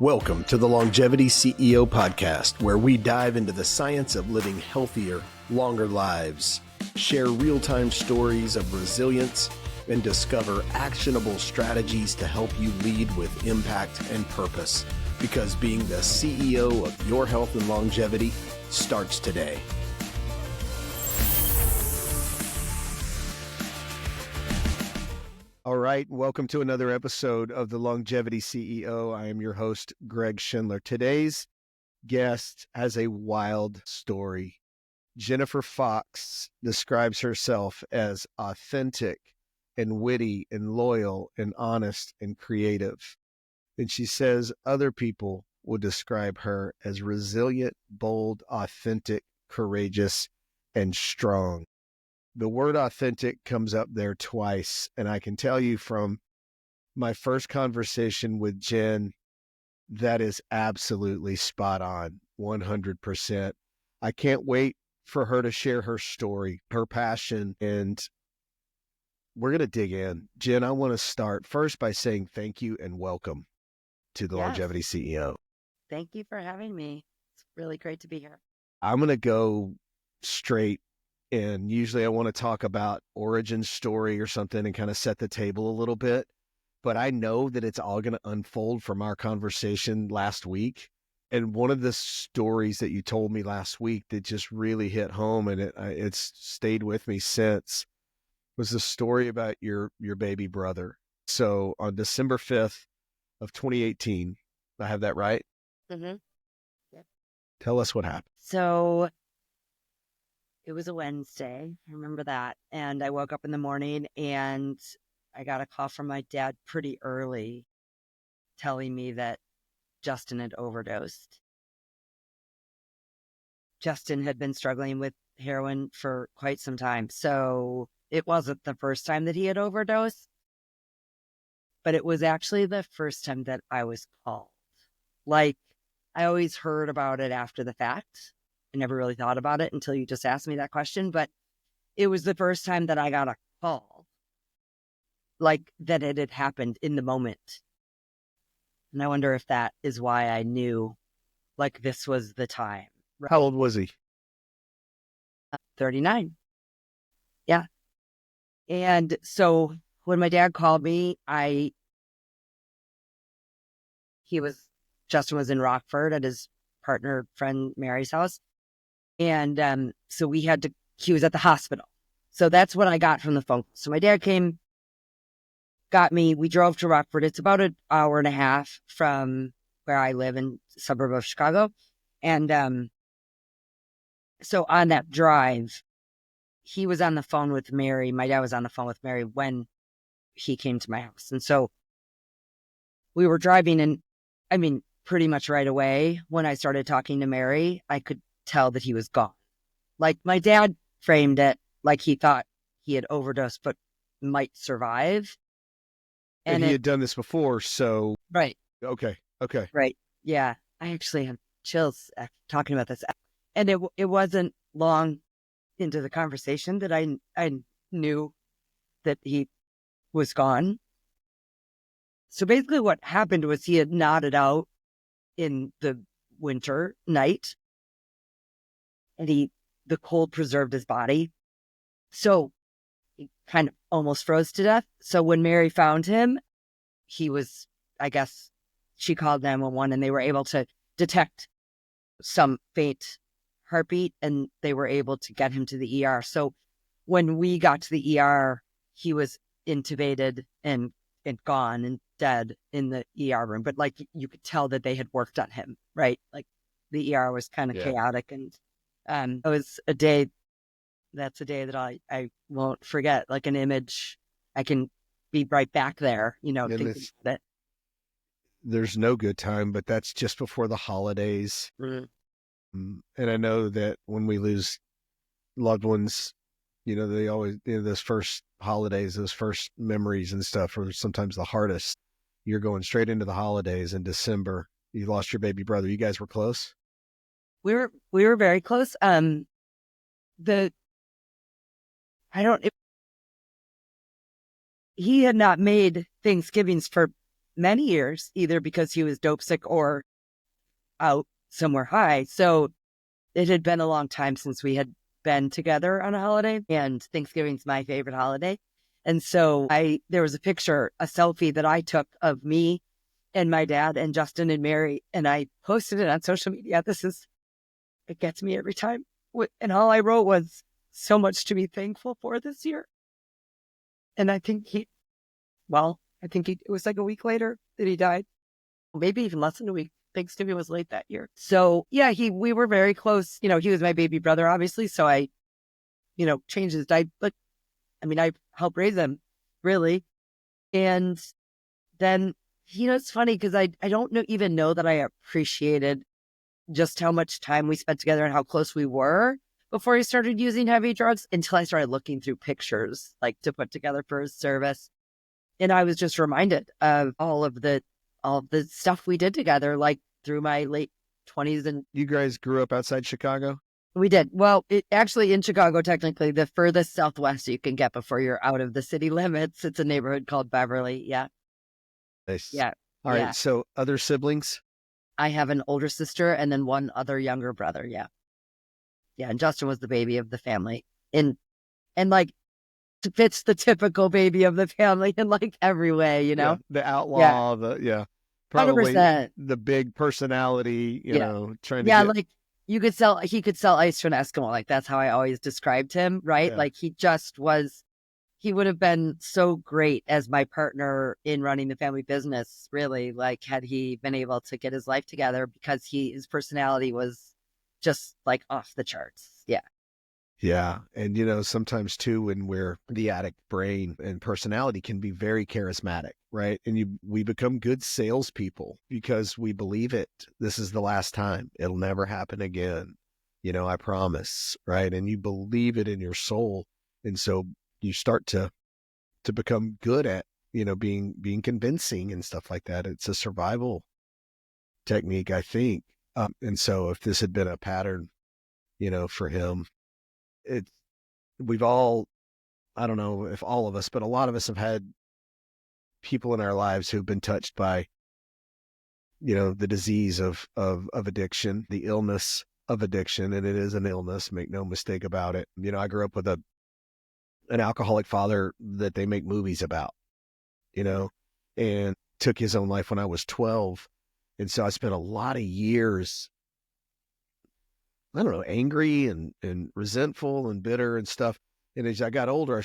Welcome to the Longevity CEO podcast, where we dive into the science of living healthier, longer lives, share real-time stories of resilience, and discover actionable strategies to help you lead with impact and purpose. Because being the CEO of your health and longevity starts today. All right, welcome to another episode of the Longevity CEO. I am your host, Greg Schindler. Today's guest has a wild story. Jennifer Fox describes herself as authentic and witty and loyal and honest and creative. And she says other people will describe her as resilient, bold, authentic, courageous, and strong. The word authentic comes up there twice, and I can tell you from my first conversation with Jen, that is absolutely spot on, 100%. I can't wait for her to share her story, her passion, and we're going to dig in. Jen, I want to start first by saying thank you and welcome to the Longevity CEO. Thank you for having me. It's really great to be here. I'm going to go straight. And usually I want to talk about origin story or something and kind of set the table a little bit. But I know that it's all going to unfold from our conversation last week. And one of the stories that you told me last week that just really hit home, and it's stayed with me since, was the story about your baby brother. So on December 5th of 2018, I have that right? Mm-hmm. Yep. Tell us what happened. So it was a Wednesday. I remember that. And I woke up in the morning and I got a call from my dad pretty early telling me that Justin had overdosed. Justin had been struggling with heroin for quite some time. So it wasn't the first time that he had overdosed, but it was actually the first time that I was called. Like, I always heard about it after the fact. I never really thought about it until you just asked me that question, but it was the first time that I got a call, like that it had happened in the moment. And I wonder if that is why I knew, like, this was the time. Right? How old was he? 39. Yeah. And so when my dad called me, Justin was in Rockford at his partner friend Mary's house. And so he was at the hospital. So that's what I got from the phone. So my dad came, got me, we drove to Rockford. It's about an hour and a half from where I live in the suburb of Chicago. And so on that drive, he was on the phone with Mary. My dad was on the phone with Mary when he came to my house. And so we were driving, and I mean, pretty much right away when I started talking to Mary, I could tell that he was gone. Like, my dad framed it like he thought he had overdosed but might survive. And he had done this before, so... Right. Okay. Right. Yeah. I actually have chills talking about this. And it wasn't long into the conversation that I knew that he was gone. So basically what happened was he had nodded out in the winter night, and the cold preserved his body. So he kind of almost froze to death. So when Mary found him, he was, I guess, she called 911, and they were able to detect some faint heartbeat, and they were able to get him to the ER. So when we got to the ER, he was intubated and gone and dead in the ER room. But like, you could tell that they had worked on him, right? Like, the ER was kind of chaotic, and it was a day. That's a day that I won't forget. Like an image, I can be right back there, thinking about it. There's no good time, but that's just before the holidays. Mm-hmm. And I know that when we lose loved ones, they always, those first holidays, those first memories and stuff are sometimes the hardest. You're going straight into the holidays in December. You lost your baby brother. You guys were close? We were very close. He had not made Thanksgivings for many years, either because he was dope sick or out somewhere high. So it had been a long time since we had been together on a holiday, and Thanksgiving's my favorite holiday. And so there was a picture, a selfie that I took of me and my dad and Justin and Mary, and I posted it on social media. It gets me every time. And all I wrote was so much to be thankful for this year. And I think it was like a week later that he died, maybe even less than a week. Thanksgiving was late that year. So yeah, we were very close. He was my baby brother, obviously. So I, changed his diaper, but I helped raise him, really. And then, it's funny because I don't even know that I appreciated just how much time we spent together and how close we were before he started using heavy drugs until I started looking through pictures, like to put together for his service. And I was just reminded of all of the stuff we did together, like through my late 20s. And You guys grew up outside Chicago? we did. Well, actually in Chicago, technically the furthest southwest you can get before you're out of the city limits. It's a neighborhood called Beverly. Yeah. Nice. Yeah. All Yeah. right. So other siblings? I have an older sister and then one other younger brother. Yeah. Yeah. And Justin was the baby of the family. And like fits the typical baby of the family in like every way, Yeah. The Yeah. outlaw, probably 100%. the big personality, Yeah. trying to Yeah. get, Like he could sell ice to an Eskimo. Like that's how I always described him. Right. yeah. Like he would have been so great as my partner in running the family business, really, like had he been able to get his life together, because his personality was just like off the charts. Yeah. Yeah. And, sometimes too, when we're the addict brain and personality can be very charismatic, right? And we become good salespeople because we believe it. This is the last time. It'll never happen again. I promise, right? And you believe it in your soul. And so you start to become good at, being convincing and stuff like that. It's a survival technique, I think. And so if this had been a pattern, for him, it's, we've all, I don't know if all of us, but a lot of us have had people in our lives who've been touched by, the disease of addiction, the illness of addiction. And it is an illness, make no mistake about it. I grew up with an alcoholic father that they make movies about, and took his own life when I was 12. And so I spent a lot of years, I don't know, angry and resentful and bitter and stuff. And as I got older,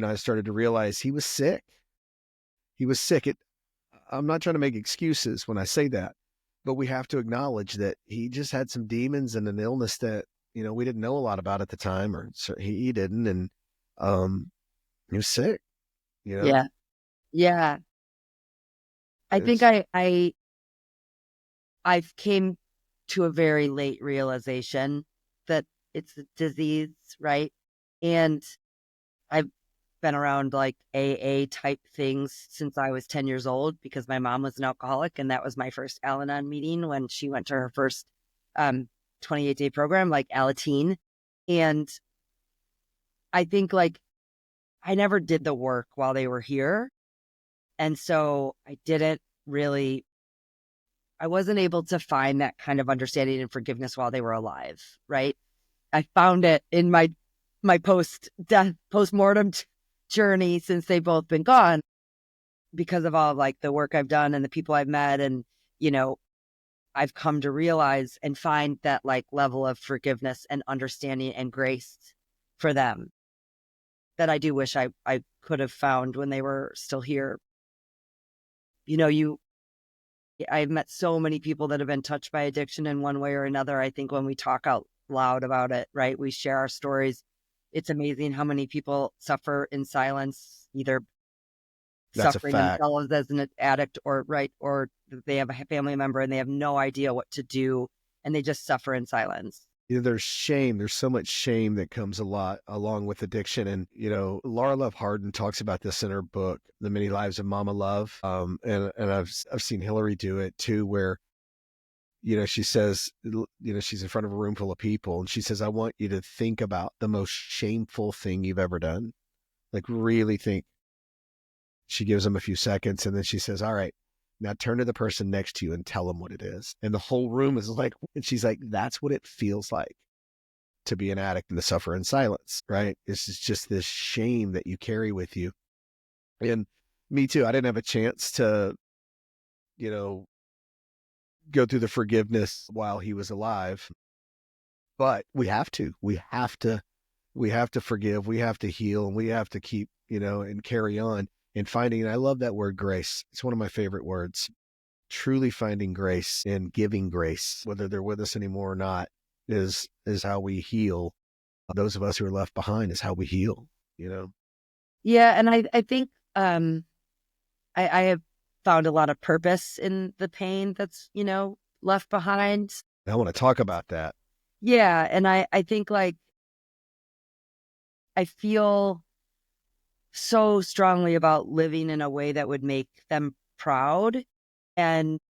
I started to realize he was sick. He was sick. I'm not trying to make excuses when I say that, but we have to acknowledge that he just had some demons and an illness that, we didn't know a lot about at the time, or so he didn't. And he was sick, you know? Yeah. Yeah. I think It's, I've came to a very late realization that it's a disease, right? And I've been around like AA type things since I was 10 years old, because my mom was an alcoholic, and that was my first Al-Anon meeting when she went to her first 28-day program, like Alateen. And I think like I never did the work while they were here. And so I wasn't able to find that kind of understanding and forgiveness while they were alive, right? I found it in my post-death, post-mortem journey since they've both been gone, because of all like the work I've done and the people I've met. And, I've come to realize and find that like level of forgiveness and understanding and grace for them that I do wish I could have found when they were still here. I've met so many people that have been touched by addiction in one way or another. I think when we talk out loud about it, right, we share our stories. It's amazing how many people suffer in silence, either that's a suffering fact. themselves as an addict, or they have a family member and they have no idea what to do, and they just suffer in silence. There's shame. There's so much shame that comes a lot along with addiction. And, Laura Love Harden talks about this in her book, The Many Lives of Mama Love. And I've seen Hillary do it too, where, she says, she's in front of a room full of people and she says, I want you to think about the most shameful thing you've ever done. Like really think. She gives them a few seconds and then she says, all right, Now turn to the person next to you and tell them what it is. And the whole room is like, and she's like, that's what it feels like to be an addict and to suffer in silence, right? This is just this shame that you carry with you. And me too. I didn't have a chance to, you know, go through the forgiveness while he was alive, but we have to forgive, we have to heal, and we have to keep, and carry on and finding, and I love that word grace. It's one of my favorite words. Truly finding grace and giving grace, whether they're with us anymore or not, is how we heal. Those of us who are left behind is how we heal. Yeah. And I think I have found a lot of purpose in the pain that's, left behind. I want to talk about that. Yeah. And I think like I feel so strongly about living in a way that would make them proud. And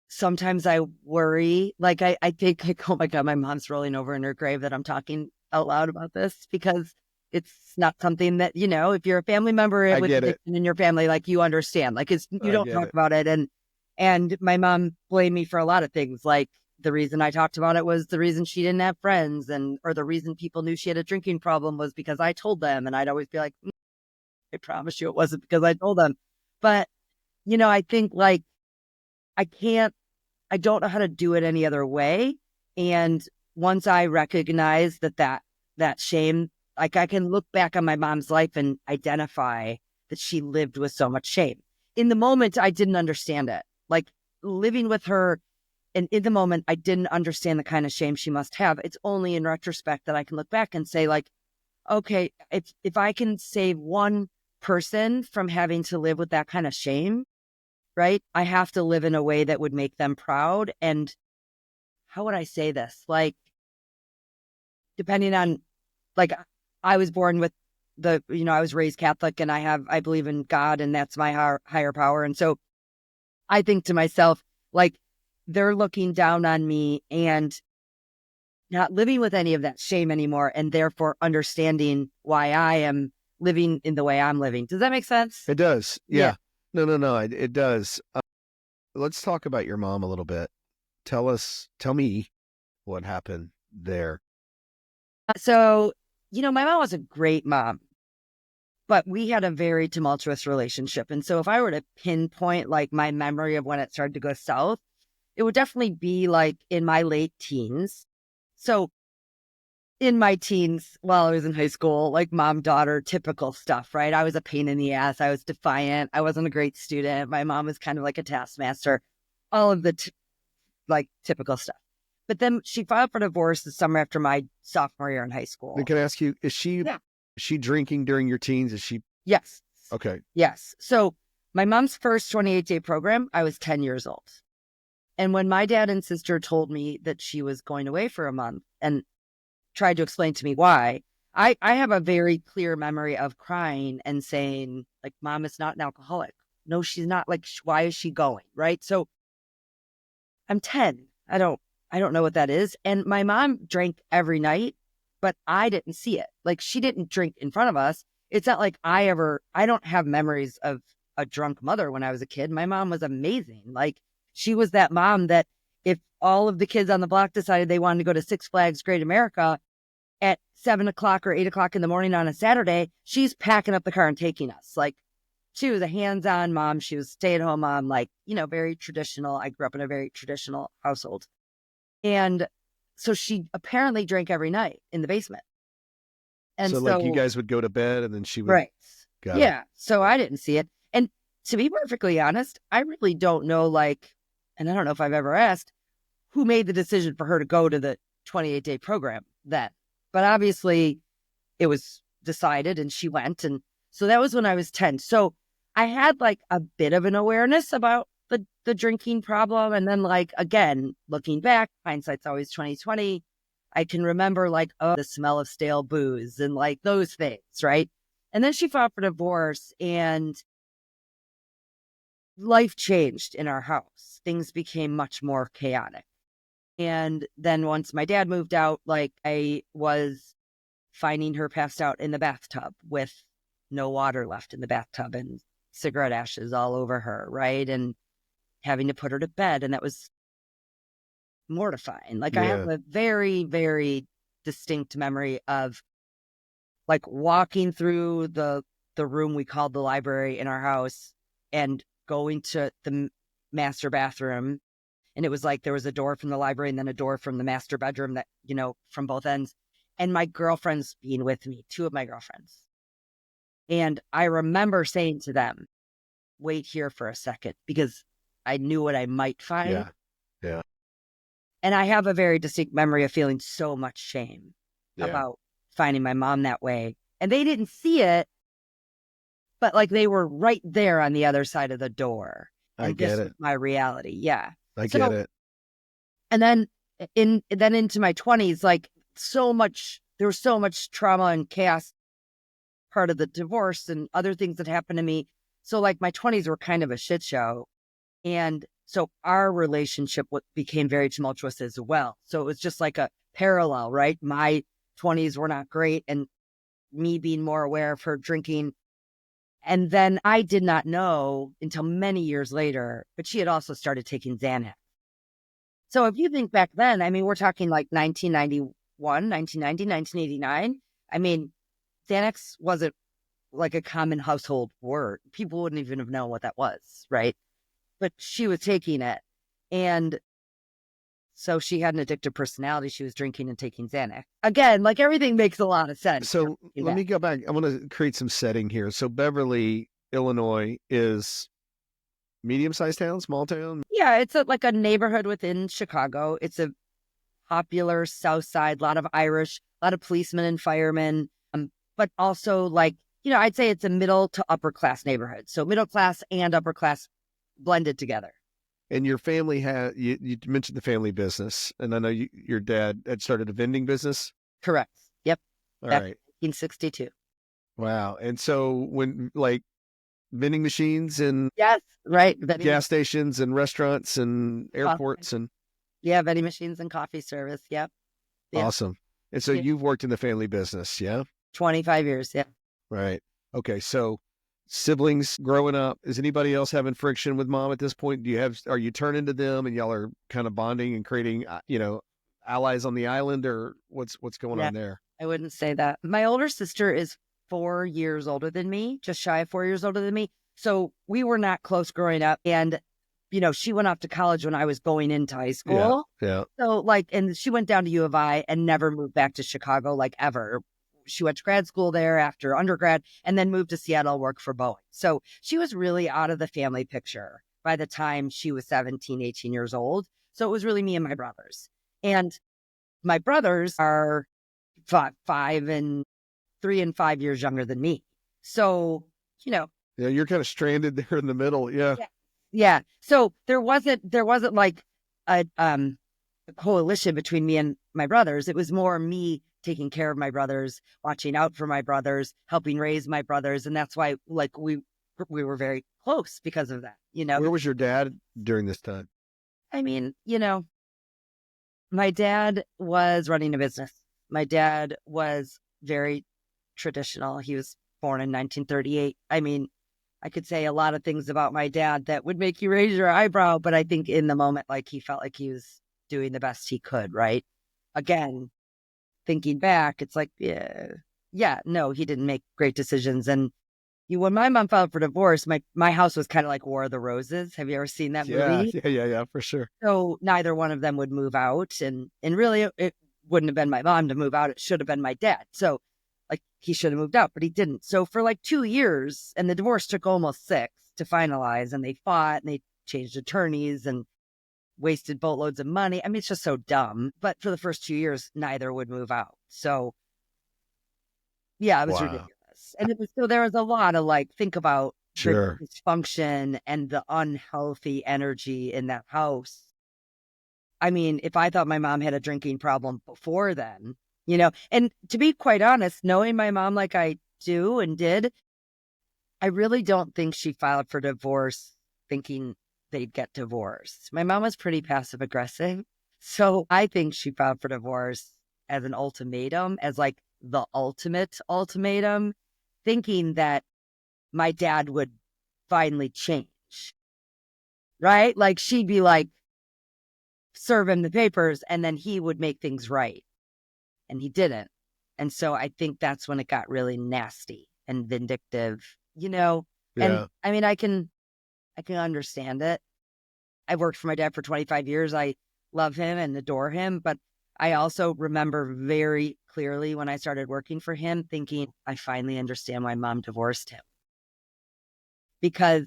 sometimes I worry, like I think like, oh my God, my mom's rolling over in her grave that I'm talking out loud about this, because it's not something that, if you're a family member I with get it. addiction in your family, like you understand, like you I don't get talk it. about it. And my mom blamed me for a lot of things. Like the reason I talked about it was the reason she didn't have friends, or the reason people knew she had a drinking problem was because I told them. And I'd always be like, I promise you it wasn't because I told them. But, I think like I don't know how to do it any other way. And once I recognize that shame, like I can look back on my mom's life and identify that she lived with so much shame. In the moment, I didn't understand it. Like living with her, and in the moment, I didn't understand the kind of shame she must have. It's only in retrospect that I can look back and say, like, okay, if I can save one person from having to live with that kind of shame, right? I have to live in a way that would make them proud. And how would I say this? Like, depending on, like, I was born with I was raised Catholic, and I believe in God, and that's my higher power. And so I think to myself, like, they're looking down on me and not living with any of that shame anymore, and therefore understanding why I am living in the way I'm living. Does that make sense? It does. Yeah. Yeah. No. It does. Let's talk about your mom a little bit. Tell me what happened there. So, my mom was a great mom, but we had a very tumultuous relationship. And so if I were to pinpoint like my memory of when it started to go south, it would definitely be like in my late teens. So in my teens, while I was in high school, like mom, daughter, typical stuff, right? I was a pain in the ass. I was defiant. I wasn't a great student. My mom was kind of like a taskmaster, all of the like typical stuff. But then she filed for divorce the summer after my sophomore year in high Then school. can I ask you, is she drinking during your teens? Is she Yes. okay? Yes. So my mom's first 28-day program, I was 10 years old. And when my dad and sister told me that she was going away for a month and tried to explain to me why, I have a very clear memory of crying and saying, like, Mom is not an alcoholic. No, she's not. Like, why is she going? Right. So I'm 10. I don't know what that is. And my mom drank every night, but I didn't see it. Like she didn't drink in front of us. It's not like I don't have memories of a drunk mother when I was a kid. My mom was amazing. Like she was that mom that if all of the kids on the block decided they wanted to go to Six Flags Great America at 7 o'clock or 8 o'clock in the morning on a Saturday, she's packing up the car and taking us. Like she was a hands-on mom. She was a stay-at-home mom, like, very traditional. I grew up in a very traditional household. And so she apparently drank every night in the basement. And So like you so, guys would go to bed and then she would. right. Got it. Yeah. So I didn't see it. And to be perfectly honest, I really don't know, like, and I don't know if I've ever asked who made the decision for her to go to the 28-day program then. But obviously it was decided and she went. And so that was when I was 10. So I had like a bit of an awareness about the drinking problem. And then like, again, looking back, hindsight's always 2020. I can remember like, oh, the smell of stale booze and like those things. Right. And then she filed for divorce and life changed in our house. Things became much more chaotic. And then once my dad moved out, like I was finding her passed out in the bathtub with no water left in the bathtub and cigarette ashes all over her, right? And having to put her to bed. And that was mortifying. Like I have Yeah. a very, very distinct memory of like walking through the room we called the library in our house and going to the master bathroom. And it was like there was a door from the library and then a door from the master bedroom that, from both ends. And my girlfriends being with me, two of my girlfriends. And I remember saying to them, wait here for a second, because I knew what I might find. Yeah. Yeah. And I have a very distinct memory of feeling so much shame Yeah. about finding my mom that way. And they didn't see it, but like they were right there on the other side of the door. I And get this was it. my reality. Yeah. I get So, it. and then into my 20s, like there was so much trauma and chaos, part of the divorce and other things that happened to me. So like my 20s were kind of a shit show. And so our relationship became very tumultuous as well. So it was just like a parallel, right? My 20s were not great, and me being more aware of her drinking. And then I did not know until many years later, but she had also started taking Xanax. So if you think back then, I mean, we're talking like 1991, 1990, 1989. I mean, Xanax wasn't like a common household word. People wouldn't even have known what that was, right? But she was taking it. And so she had an addictive personality. She was drinking and taking Xanax. Again, like everything makes a lot of sense. So let me go back. I want to create some setting here. So Beverly, Illinois is medium-sized town, small town? Yeah, it's like a neighborhood within Chicago. It's a popular South Side, a lot of Irish, a lot of policemen and firemen, but also like, I'd say it's a middle to upper class neighborhood. So middle class and upper class blended together. And your family you mentioned the family business, and I know your dad had started a vending business. Correct. Yep. All Back right. in 1962. Wow. And so when like vending machines and Yes, right. gas stations and restaurants and airports Coffee. and Yeah, vending machines and coffee service. Yep. awesome. And so Yeah. you've worked in the family business, yeah? 25 years. Yeah. Right. Okay. So siblings growing up, is anybody else having friction with mom at this point? Are you turning to them and y'all are kind of bonding and creating, allies on the island, or what's going Yeah, on there? I wouldn't say that. My older sister is 4 years older than me, just shy of 4 years older than me. So we were not close growing up. And, she went off to college when I was going into high Yeah. school. Yeah. So and she went down to U of I and never moved back to Chicago, like ever. She went to grad school there after undergrad and then moved to Seattle, work for Boeing. So she was really out of the family picture by the time she was 17, 18 years old. So it was really me and my brothers. And my brothers are 3 and 5 years younger than me. So, Yeah, you're kind of stranded there in the middle. Yeah. yeah. So there wasn't like a coalition between me and my brothers. It was more me taking care of my brothers, watching out for my brothers, helping raise my brothers. And that's why like we were very close because of that, Where was your dad during this time? I mean, my dad was running a business. My dad was very traditional. He was born in 1938. I mean, I could say a lot of things about my dad that would make you raise your eyebrow, but I think in the moment, like he felt like he was doing the best he could, right? Again, thinking back, it's like, no, he didn't make great decisions. And when my mom filed for divorce, my house was kind of like War of the Roses. Have you ever seen that movie? Yeah, for sure. So neither one of them would move out. And really, it wouldn't have been my mom to move out. It should have been my dad. So like he should have moved out, but he didn't. So for like 2 years, and the divorce took almost 6 to finalize, and they fought and they changed attorneys and wasted boatloads of money. I mean, it's just so dumb. But for the first 2 years, neither would move out. So yeah, it was ridiculous. And so there was a lot of like, think about Sure. the dysfunction and the unhealthy energy in that house. I mean, if I thought my mom had a drinking problem before then, and to be quite honest, knowing my mom like I do and did, I really don't think she filed for divorce thinking they'd get divorced. My mom was pretty passive aggressive. So I think she filed for divorce as an ultimatum, as like the ultimate ultimatum, thinking that my dad would finally change. right? Like she'd be like, serve him the papers, and then he would make things right. And he didn't. And so I think that's when it got really nasty and vindictive, And Yeah. I mean, I can understand it. I've worked for my dad for 25 years. I love him and adore him, but I also remember very clearly when I started working for him thinking, I finally understand why mom divorced him. Because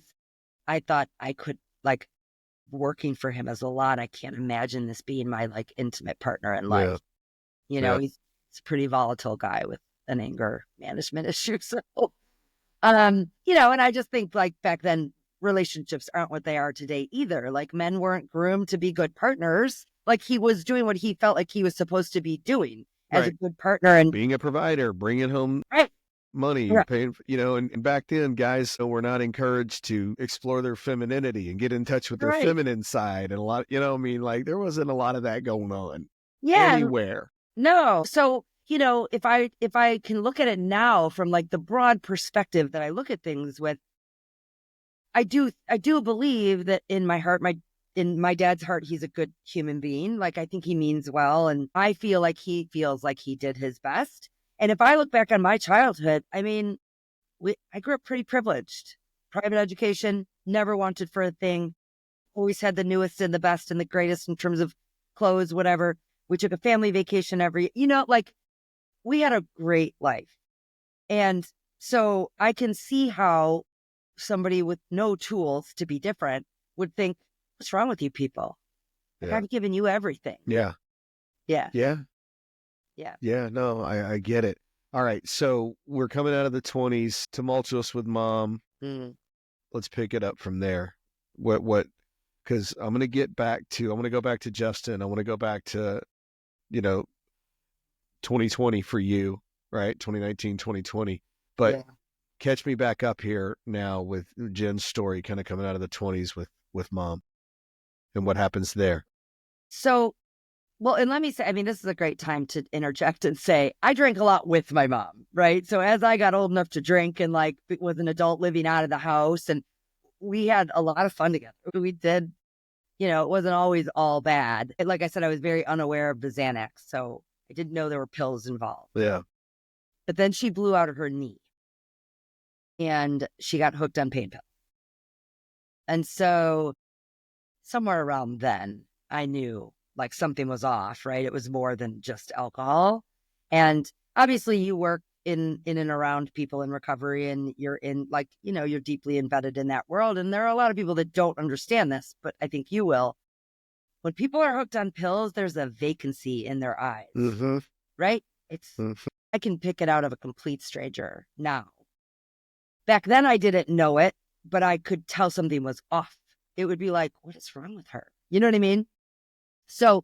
I thought I could, like, working for him is a lot. I can't imagine this being my like intimate partner in life. Yeah. Yeah. He's a pretty volatile guy with an anger management issue. So, and I just think like back then relationships aren't what they are today either. Like men weren't groomed to be good partners. Like he was doing what he felt like he was supposed to be doing as a Right. good partner. And Being a provider, bringing home right, money, right, paying, and back then guys were not encouraged to explore their femininity and get in touch with their right. feminine side. And a lot, like there wasn't a lot of that going on Yeah, anywhere. no. So, if I can look at it now from like the broad perspective that I look at things with, I do believe that in my heart, in my dad's heart, he's a good human being. Like I think he means well, and I feel like he feels like he did his best. And if I look back on my childhood, I mean, I grew up pretty privileged, private education, never wanted for a thing, always had the newest and the best and the greatest in terms of clothes, whatever. We took a family vacation like we had a great life. And so I can see how somebody with no tools to be different would think, what's wrong with you people? Like Yeah. I've given you everything. Yeah. Yeah. Yeah. Yeah. Yeah. No, I get it. All right. So we're coming out of the 20s, tumultuous with mom. Mm. Let's pick it up from there. Because I'm going to go back to Justin. I want to go back to, you know, 2020 for you, right? 2019, 2020. But Yeah. catch me back up here now with Jen's story kind of coming out of the 20s with mom and what happens there. So, well, and let me say, I mean, this is a great time to interject and say, I drank a lot with my mom, right? So as I got old enough to drink and like was an adult living out of the house, and we had a lot of fun together. We did, it wasn't always all bad. Like I said, I was very unaware of the Xanax, so I didn't know there were pills involved. Yeah. But then she blew out her knee and she got hooked on pain pills. And so somewhere around then, I knew like something was off, right? It was more than just alcohol. And obviously you work in and around people in recovery, and you're in like, you're deeply embedded in that world. And there are a lot of people that don't understand this, but I think you will. When people are hooked on pills, there's a vacancy in their eyes, Mm-hmm. right? I can pick it out of a complete stranger now. Back then I didn't know it, but I could tell something was off. It would be like, what is wrong with her? You know what I mean? So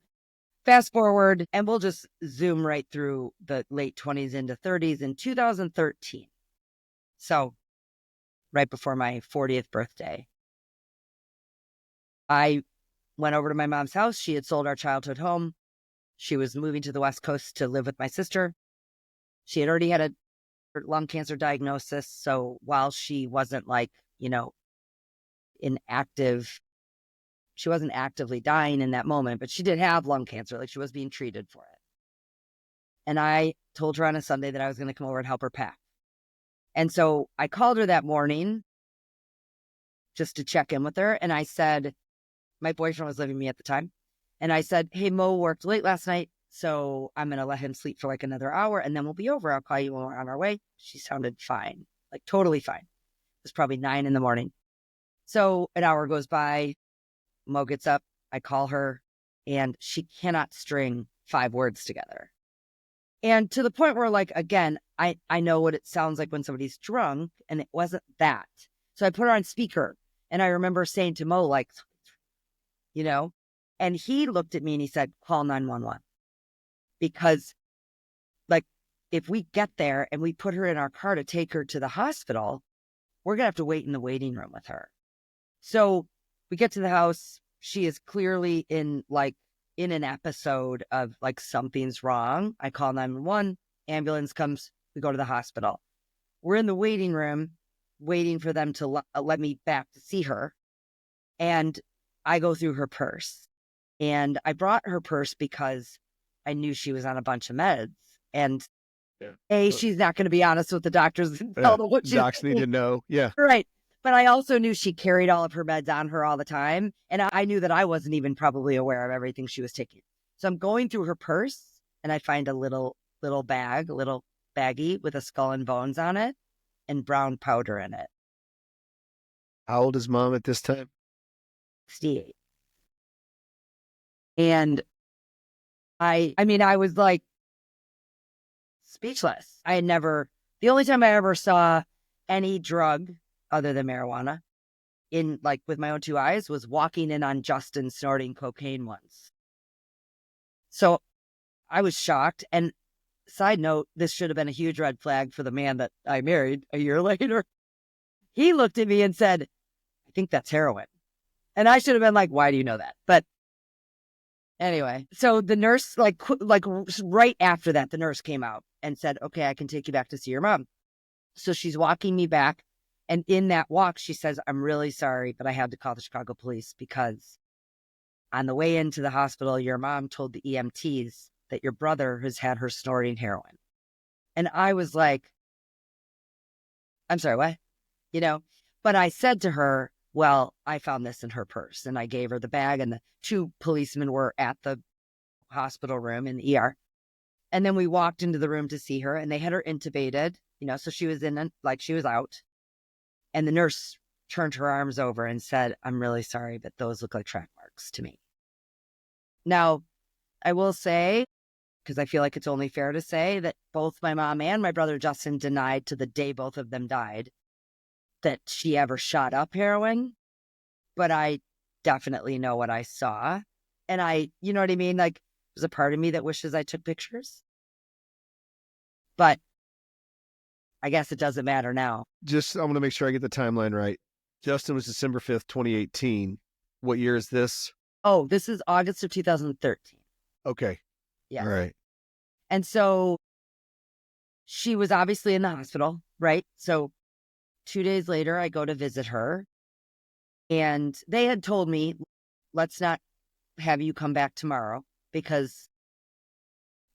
fast forward, and we'll just zoom right through the late 20s into 30s in 2013. So right before my 40th birthday, I went over to my mom's house. She had sold our childhood home. She was moving to the West Coast to live with my sister. She had already had a lung cancer diagnosis. So while she wasn't like, in active, she wasn't actively dying in that moment, but she did have lung cancer. Like she was being treated for it. And I told her on a Sunday that I was going to come over and help her pack. And so I called her that morning just to check in with her. And I said, my boyfriend was living with me at the time. And I said, hey, Mo worked late last night, so I'm going to let him sleep for like another hour and then we'll be over. I'll call you when we're on our way. She sounded fine, like totally fine. It was probably 9 a.m. So an hour goes by. Mo gets up. I call her and she cannot string 5 words together. And to the point where, like, again, I know what it sounds like when somebody's drunk, and it wasn't that. So I put her on speaker, and I remember saying to Mo, like, and he looked at me and he said, call 911. Because, like, if we get there and we put her in our car to take her to the hospital, we're going to have to wait in the waiting room with her. So we get to the house. She is clearly in an episode of like something's wrong. I call 911, ambulance comes, we go to the hospital. We're in the waiting room waiting for them to let me back to see her. And I go through her purse. And I brought her purse because I knew she was on a bunch of meds. And she's not going to be honest with the doctors and tell them what she's docs need to know. Yeah. Right. But I also knew she carried all of her meds on her all the time. And I knew that I wasn't even probably aware of everything she was taking. So I'm going through her purse and I find a little bag, a little baggie with a skull and bones on it and brown powder in it. How old is mom at this time? 68. And I mean, I was like speechless. The only time I ever saw any drug other than marijuana in like with my own two eyes was walking in on Justin snorting cocaine once. So I was shocked. And side note, this should have been a huge red flag for the man that I married a year later. He looked at me and said, I think that's heroin. And I should have been like, why do you know that? But anyway, so the nurse, like right after that, the nurse came out and said, okay, I can take you back to see your mom. So she's walking me back. And in that walk, she says, I'm really sorry, but I had to call the Chicago police because on the way into the hospital, your mom told the EMTs that your brother has had her snorting heroin. And I was like, I'm sorry, what? But I said to her, well, I found this in her purse. And I gave her the bag, and the two policemen were at the hospital room in the ER. And then we walked into the room to see her, and they had her intubated, so she was she was out. And the nurse turned her arms over and said, I'm really sorry, but those look like track marks to me. Now, I will say, because I feel like it's only fair to say that both my mom and my brother Justin denied to the day both of them died that she ever shot up heroin. But I definitely know what I saw. And you know what I mean? Like, there's a part of me that wishes I took pictures. But I guess it doesn't matter now. I'm going to make sure I get the timeline right. Justin was December 5th, 2018. What year is this? Oh, this is August of 2013. Okay. Yeah. All right. And so she was obviously in the hospital, right? So 2 days later, I go to visit her. And they had told me, let's not have you come back tomorrow because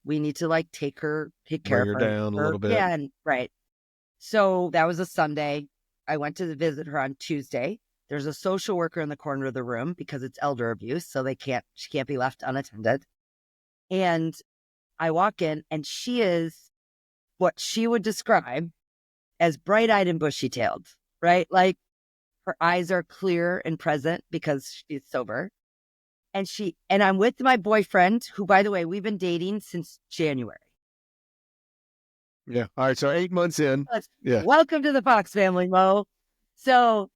we need to take care Bring of her her down a little bit. Yeah, right. So that was a Sunday. I went to visit her on Tuesday. There's a social worker in the corner of the room because it's elder abuse, so she can't be left unattended. And I walk in, and she is what she would describe as bright-eyed and bushy-tailed, right? Like her eyes are clear and present because she's sober. And I'm with my boyfriend, who, by the way, we've been dating since January. Yeah. All right. So 8 months in. Yeah. Welcome to the Fox family, Mo. So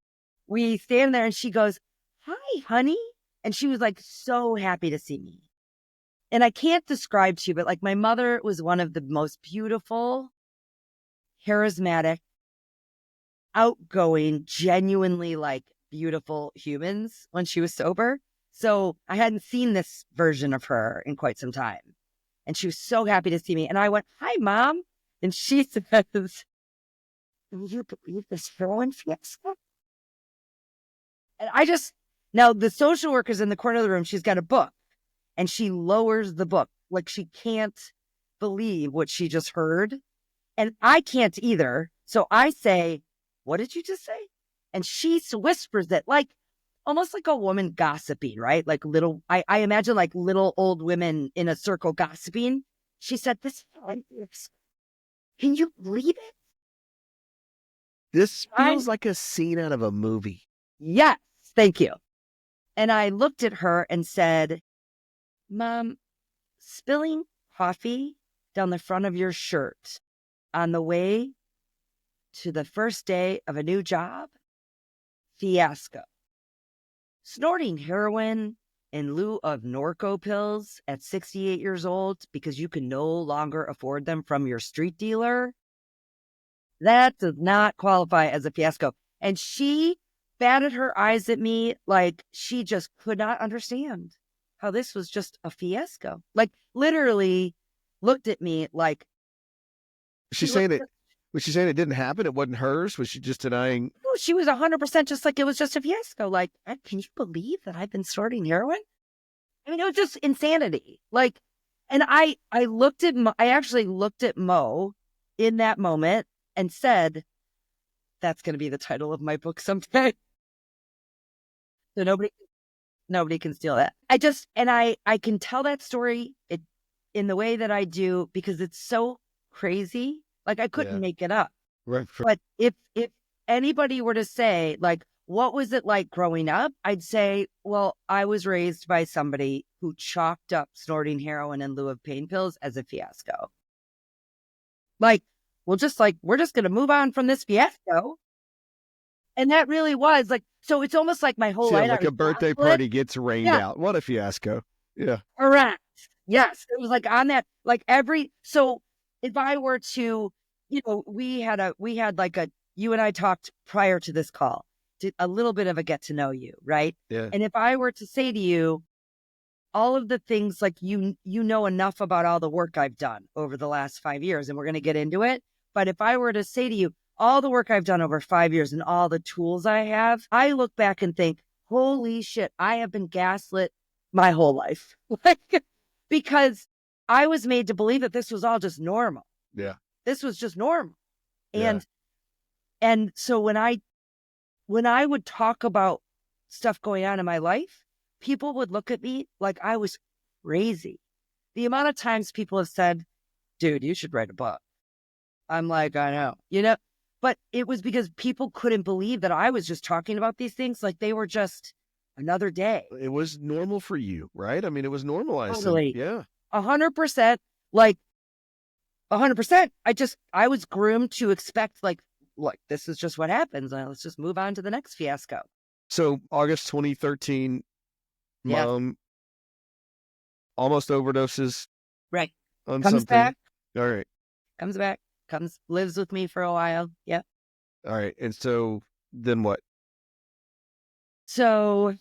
we stand there and she goes, hi, honey. And she was like so happy to see me. And I can't describe to you, but my mother was one of the most beautiful, charismatic, outgoing, genuinely beautiful humans when she was sober. So I hadn't seen this version of her in quite some time. And she was so happy to see me. And I went, hi, Mom. And she says, can you believe this heroin fiasco? And now the social worker's in the corner of the room. She's got a book and she lowers the book. She can't believe what she just heard. And I can't either. So I say, what did you just say? And she whispers it almost like a woman gossiping, right? I imagine little old women in a circle gossiping. She said, can you believe it? This feels like a scene out of a movie. Yes, thank you. And I looked at her and said, Mom, spilling coffee down the front of your shirt on the way to the first day of a new job? Fiasco. Snorting heroin in lieu of Norco pills at 68 years old because you can no longer afford them from your street dealer? That does not qualify as a fiasco. And she batted her eyes at me like she just could not understand how this was just a fiasco. Literally looked at me like... She's saying that Was she saying it didn't happen? It wasn't hers? Was she just denying? No, she was 100% just like, it was just a fiasco. Like, can you believe that I've been snorting heroin? I mean, it was just insanity. Like, and I actually looked at Mo in that moment and said, that's going to be the title of my book someday. So nobody can steal that. I can tell that story in the way that I do because it's so crazy. Like, I couldn't Yeah. make it up. Right. But if anybody were to say, like, what was it like growing up? I'd say, well, I was raised by somebody who chalked up snorting heroin in lieu of pain pills as a fiasco. Like, we're just going to move on from this fiasco. And that really was like, so it's almost like my whole Yeah, life I like was a birthday gaslit. party gets rained Yeah, out. What a fiasco. Yeah. correct. Yes. It was like on that, like so if I were to, we had like you and I talked prior to this call, a little bit of a get to know you, right? Yeah. And if I were to say to you, all of the things like you know enough about all the work I've done over the last 5 years, and we're going to get into it. But if I were to say to you, all the work I've done over 5 years and all the tools I have, I look back and think, holy shit, I have been gaslit my whole life. Like, because I was made to believe that this was all just normal. Yeah. This was just normal. Yeah. And so when I would talk about stuff going on in my life, people would look at me like I was crazy. The amount of times people have said, dude, you should write a book. I'm like, I know, but it was because people couldn't believe that I was just talking about these things like they were just another day. It was normal for you, right? I mean, it was normalized. Totally. Yeah. 100%. Like 100%. I was groomed to expect like, look, this is just what happens. Let's just move on to the next fiasco. So August 2013, Yeah. mom almost overdoses Right. on Comes something. back, All right. lives with me for a while. Yeah. All right. And so then what? So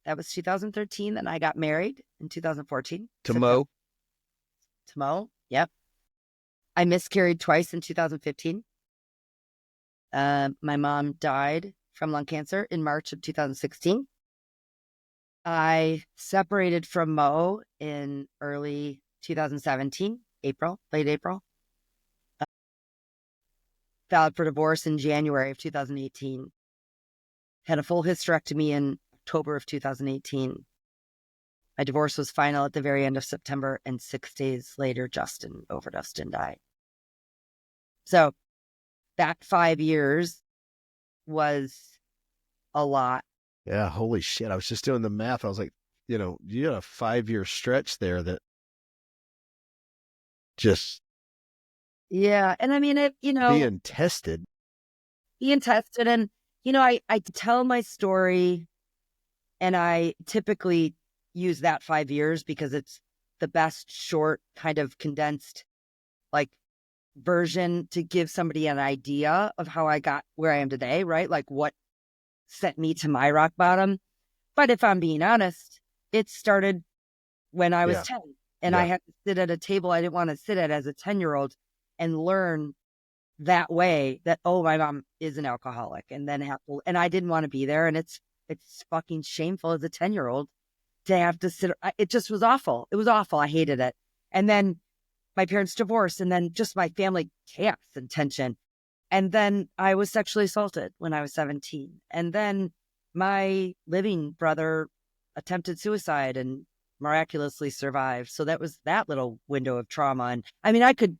that was 2013. Then I got married in 2014. To Mo? To Mo. Yep. I miscarried twice in 2015. My mom died from lung cancer in March of 2016. I separated from Mo in early 2017, late April. Filed for divorce in January of 2018. Had a full hysterectomy in October of 2018. My divorce was final at the very end of September, and 6 days later, Justin overdosed and died. So that 5 years was a lot. Yeah. Holy shit. I was just doing the math. I was like, you had a 5-year stretch there that just Yeah. And I mean, being tested. being tested. And, I tell my story, and I typically use that 5 years because it's the best short kind of condensed like version to give somebody an idea of how I got where I am today, right? Like what sent me to my rock bottom. But if I'm being honest, it started when I was 10 and I had to sit at a table I didn't want to sit at as a 10-year-old and learn that way that, oh, my mom is an alcoholic, and then and I didn't want to be there. And it's fucking shameful as a 10-year-old to have to sit. It just was awful. It was awful. I hated it. And then my parents divorced, and then just my family chaos and tension. And then I was sexually assaulted when I was 17. And then my living brother attempted suicide and miraculously survived. So that was that little window of trauma. And I mean, I could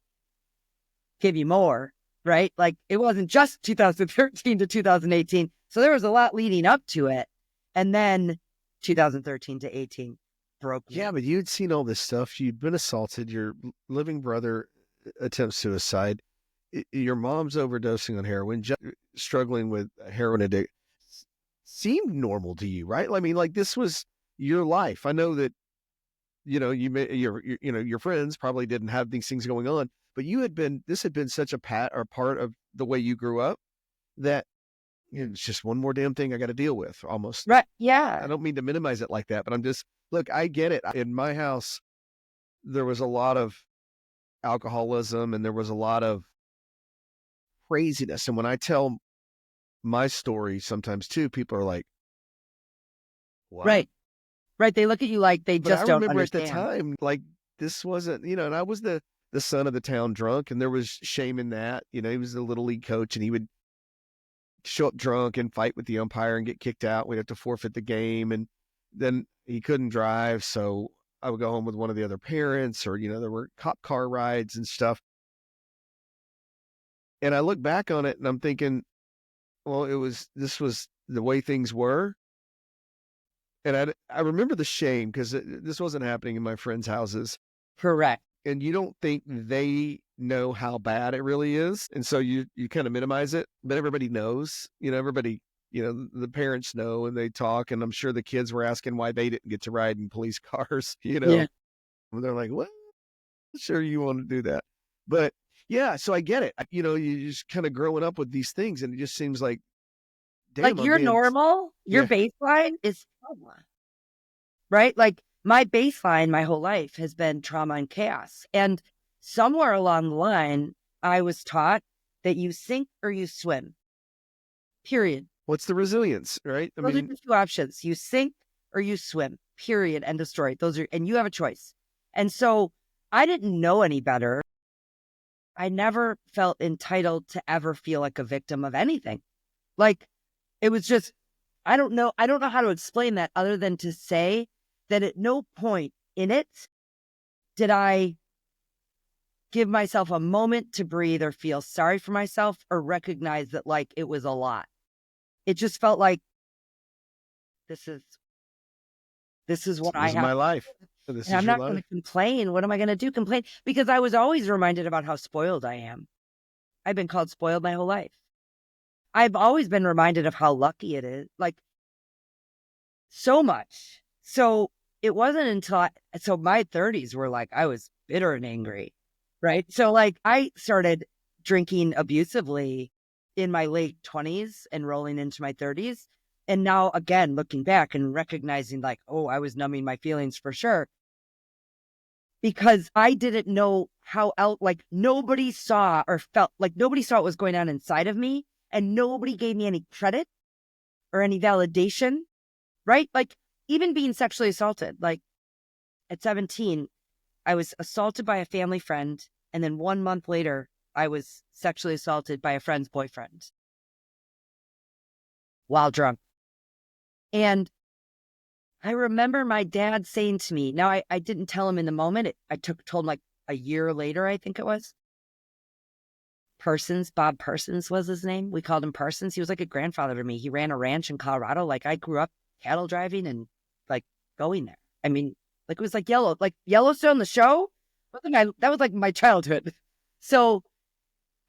give you more, right? Like it wasn't just 2013 to 2018. So there was a lot leading up to it. And then 2013 to 18 broke me. Yeah, but you'd seen all this stuff. You'd been assaulted. Your living brother attempts suicide. Your mom's overdosing on heroin, struggling with heroin addiction. Seemed normal to you, right? I mean, like this was your life. I know that your friends probably didn't have these things going on, but this had been such a part of the way you grew up that it's just one more damn thing I got to deal with almost. Right. Yeah. I don't mean to minimize it like that, but look, I get it. In my house, there was a lot of alcoholism and there was a lot of craziness. And when I tell my story sometimes too, people are like, what? Right. Right. They look at you like they But I just don't remember at the understand. time, like this wasn't, and I was the son of the town drunk, and there was shame in that. He was a little league coach, and he would show up drunk and fight with the umpire and get kicked out. We'd have to forfeit the game, and then he couldn't drive, so I would go home with one of the other parents, or there were cop car rides and stuff. And I look back on it, and I'm thinking, well, this was the way things were. And I remember the shame because this wasn't happening in my friends' houses. Correct. And you don't think they know how bad it really is. And so you kind of minimize it, but everybody knows, everybody, the parents know, and they talk. And I'm sure the kids were asking why they didn't get to ride in police cars, Yeah. And they're like, well, sure, you want to do that. But yeah, so I get it. You just kind of growing up with these things, and it just seems like, damn, Like I'm your being, normal, your yeah. baseline is trauma, right? Like my baseline my whole life has been trauma and chaos. And somewhere along the line, I was taught that you sink or you swim, period. What's the resilience, right? I Those are mean, the two options. You sink or you swim, period. End of story. And you have a choice. And so I didn't know any better. I never felt entitled to ever feel like a victim of anything. Like it was just, I don't know how to explain that other than to say that at no point in it did I give myself a moment to breathe or feel sorry for myself or recognize that like it was a lot. It just felt like this is what I this is have. my life. This And is I'm your not going to life. complain. What am I going to do? Complain? Because I was always reminded about how spoiled I am. I've been called spoiled my whole life. I've always been reminded of how lucky it is. Like so much. So it wasn't until so my 30s were like, I was bitter and angry. Right. So like I started drinking abusively in my late 20s and rolling into my 30s. And now again, looking back and recognizing like, oh, I was numbing my feelings for sure. Because I didn't know how else, like nobody saw or felt like nobody saw what was going on inside of me. And nobody gave me any credit or any validation. Right. Like even being sexually assaulted, like at 17, I was assaulted by a family friend. And then 1 month later, I was sexually assaulted by a friend's boyfriend while drunk. And I remember my dad saying to me, now I didn't tell him in the moment. Told him like a year later, I think it was. Bob Persons was his name. We called him Persons. He was like a grandfather to me. He ran a ranch in Colorado. Like I grew up cattle driving and like going there. I mean, like it was like Yellowstone, the show. That was like my childhood. So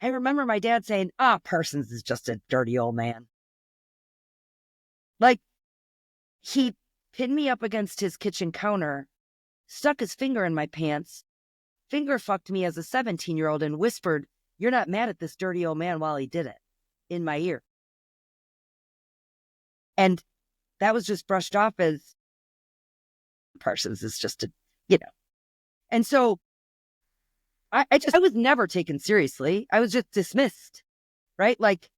I remember my dad saying, Persons is just a dirty old man. Like he pinned me up against his kitchen counter, stuck his finger in my pants, finger fucked me as a 17-year-old and whispered, "You're not mad at this dirty old man," while he did it in my ear. And that was just brushed off as Parsons is just And so I was never taken seriously. I was just dismissed, right? Like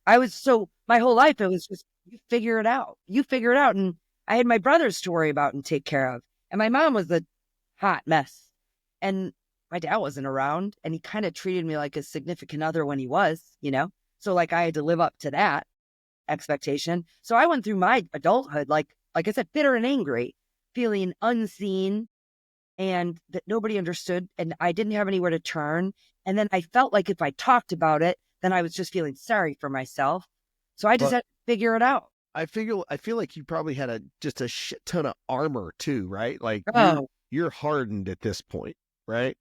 my whole life, it was just, you figure it out. You figure it out. And I had my brothers to worry about and take care of. And my mom was a hot mess. And my dad wasn't around, and he kind of treated me like a significant other when he was. So like I had to live up to that expectation. So I went through my adulthood, like I said, bitter and angry, feeling unseen and that nobody understood. And I didn't have anywhere to turn. And then I felt like if I talked about it, then I was just feeling sorry for myself. So I just But had to figure it out. I feel like you probably had just a shit ton of armor too, right? Like Oh, you're hardened at this point, right?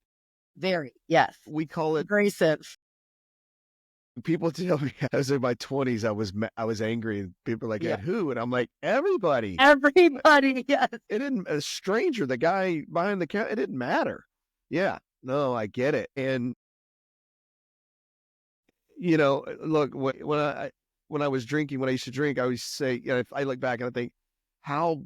very. Yes. We call it. Abrasive. People tell me I was in my 20s. I was angry, and people are like, Yeah. "At who?" And I'm like, "Everybody." Everybody. Yes. It didn't. A stranger, the guy behind the counter. It didn't matter. Yeah. No, I get it. And look, when I was drinking, when I used to drink, I always say, if I look back and I think, how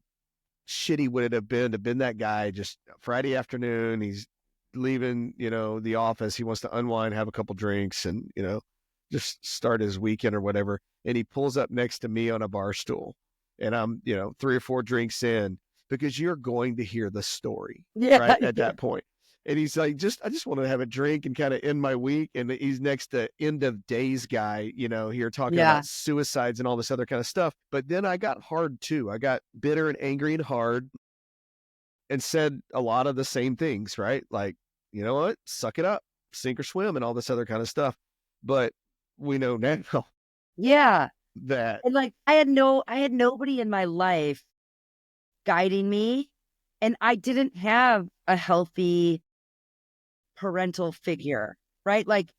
shitty would it have been to been that guy just Friday afternoon, he's leaving, the office. He wants to unwind, have a couple drinks, and, just start his weekend or whatever. And he pulls up next to me on a bar stool. And I'm, 3 or 4 drinks in, because you're going to hear the story, Yeah. right? At Yeah. that point. And he's like, I just want to have a drink and kind of end my week. And he's next to end of days guy, here talking Yeah. about suicides and all this other kind of stuff. But then I got hard too. I got bitter and angry and hard and said a lot of the same things, right? Like, you know what? Suck it up, sink or swim, and all this other kind of stuff. But we know now Yeah. that And like, I had nobody in my life guiding me, and I didn't have a healthy parental figure, right? Like,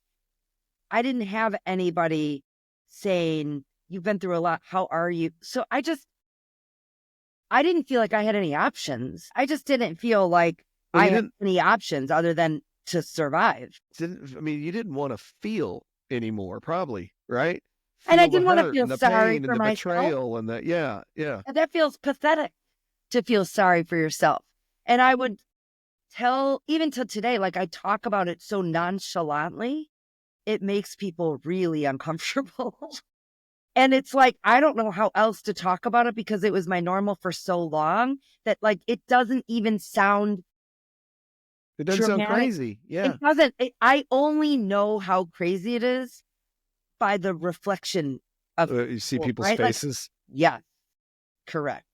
I didn't have anybody saying, you've been through a lot. How are you? So I didn't feel like I had any options. I just didn't feel like well, I had any options other than to survive. you didn't want to feel aneel, probably, right? And I Feel the didn't want to hurt feel and the sorry pain and for the myself. betrayal and the, yeah. And that feels pathetic, to feel sorry for yourself. And I would tell, even to today, like, I talk about it so nonchalantly, it makes people really uncomfortable. And it's like, I don't know how else to talk about it, because it was my normal for so long that, like, it doesn't even sound It doesn't sound dramatic. crazy. Yeah. It doesn't. I only know how crazy it is by the reflection of You see people, people's right? Like, faces. yeah, correct.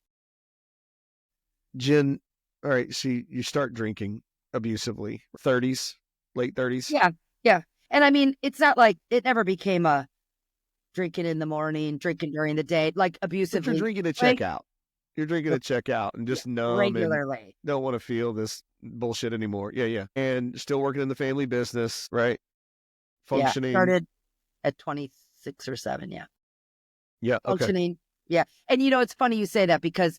Jen, all right, so you start drinking abusively, 30s, late 30s. Yeah, yeah. And I mean, it's not like it never became a drinking in the morning, drinking during the day, like But you're abusively, drinking to check like out. You're drinking to check out and yeah, just numb and regularly. don't want to feel this bullshit anymore. Yeah, yeah. And still working in the family business, right? Yeah, Functioning. started at 26 or 7. Yeah, Yeah, okay. functioning. Yeah, and it's funny you say that, because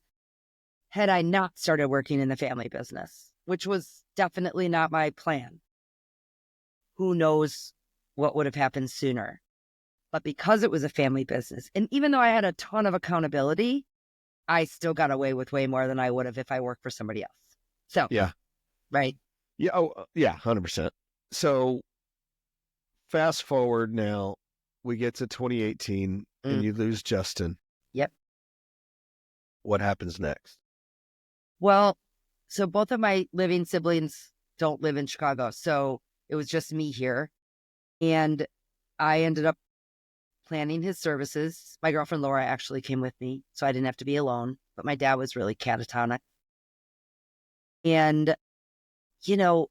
had I not started working in the family business, which was definitely not my plan, who knows what would have happened sooner. But because it was a family business, and even though I had a ton of accountability, I still got away with way more than I would have if I worked for somebody else. So, Yeah. right. Yeah. Oh, yeah, 100%. So fast forward now, we get to 2018 and Mm, you lose Justin. yep. What happens next? Well, so both of my living siblings don't live in Chicago. So it was just me here. And I ended up planning his services. My girlfriend Laura actually came with me, so I didn't have to be alone. But my dad was really catatonic. And, you know,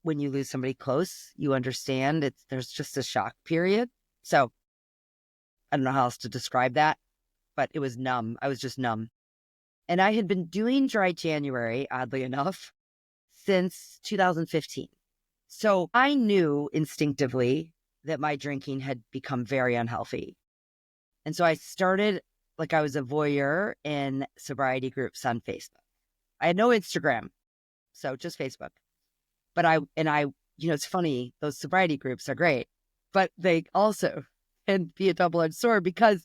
when you lose somebody close, you understand there's just a shock period. So I don't know how else to describe that, but it was numb. I was just numb. And I had been doing dry January, oddly enough, since 2015. So I knew instinctively that my drinking had become very unhealthy. And so I started, like, I was a voyeur in sobriety groups on Facebook. I had no Instagram, so just Facebook. But it's funny, those sobriety groups are great, but they also can be a double-edged sword, because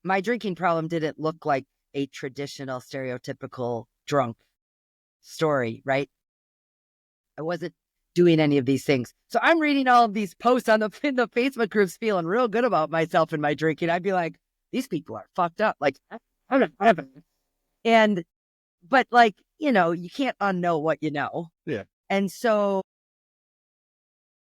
my drinking problem didn't look like a traditional stereotypical drunk story, right? I wasn't doing any of these things. So I'm reading all of these posts in the Facebook groups, feeling real good about myself and my drinking. I'd be like, these people are fucked up. Like, I don't know. And, but like, you can't unknow what you know. Yeah. And so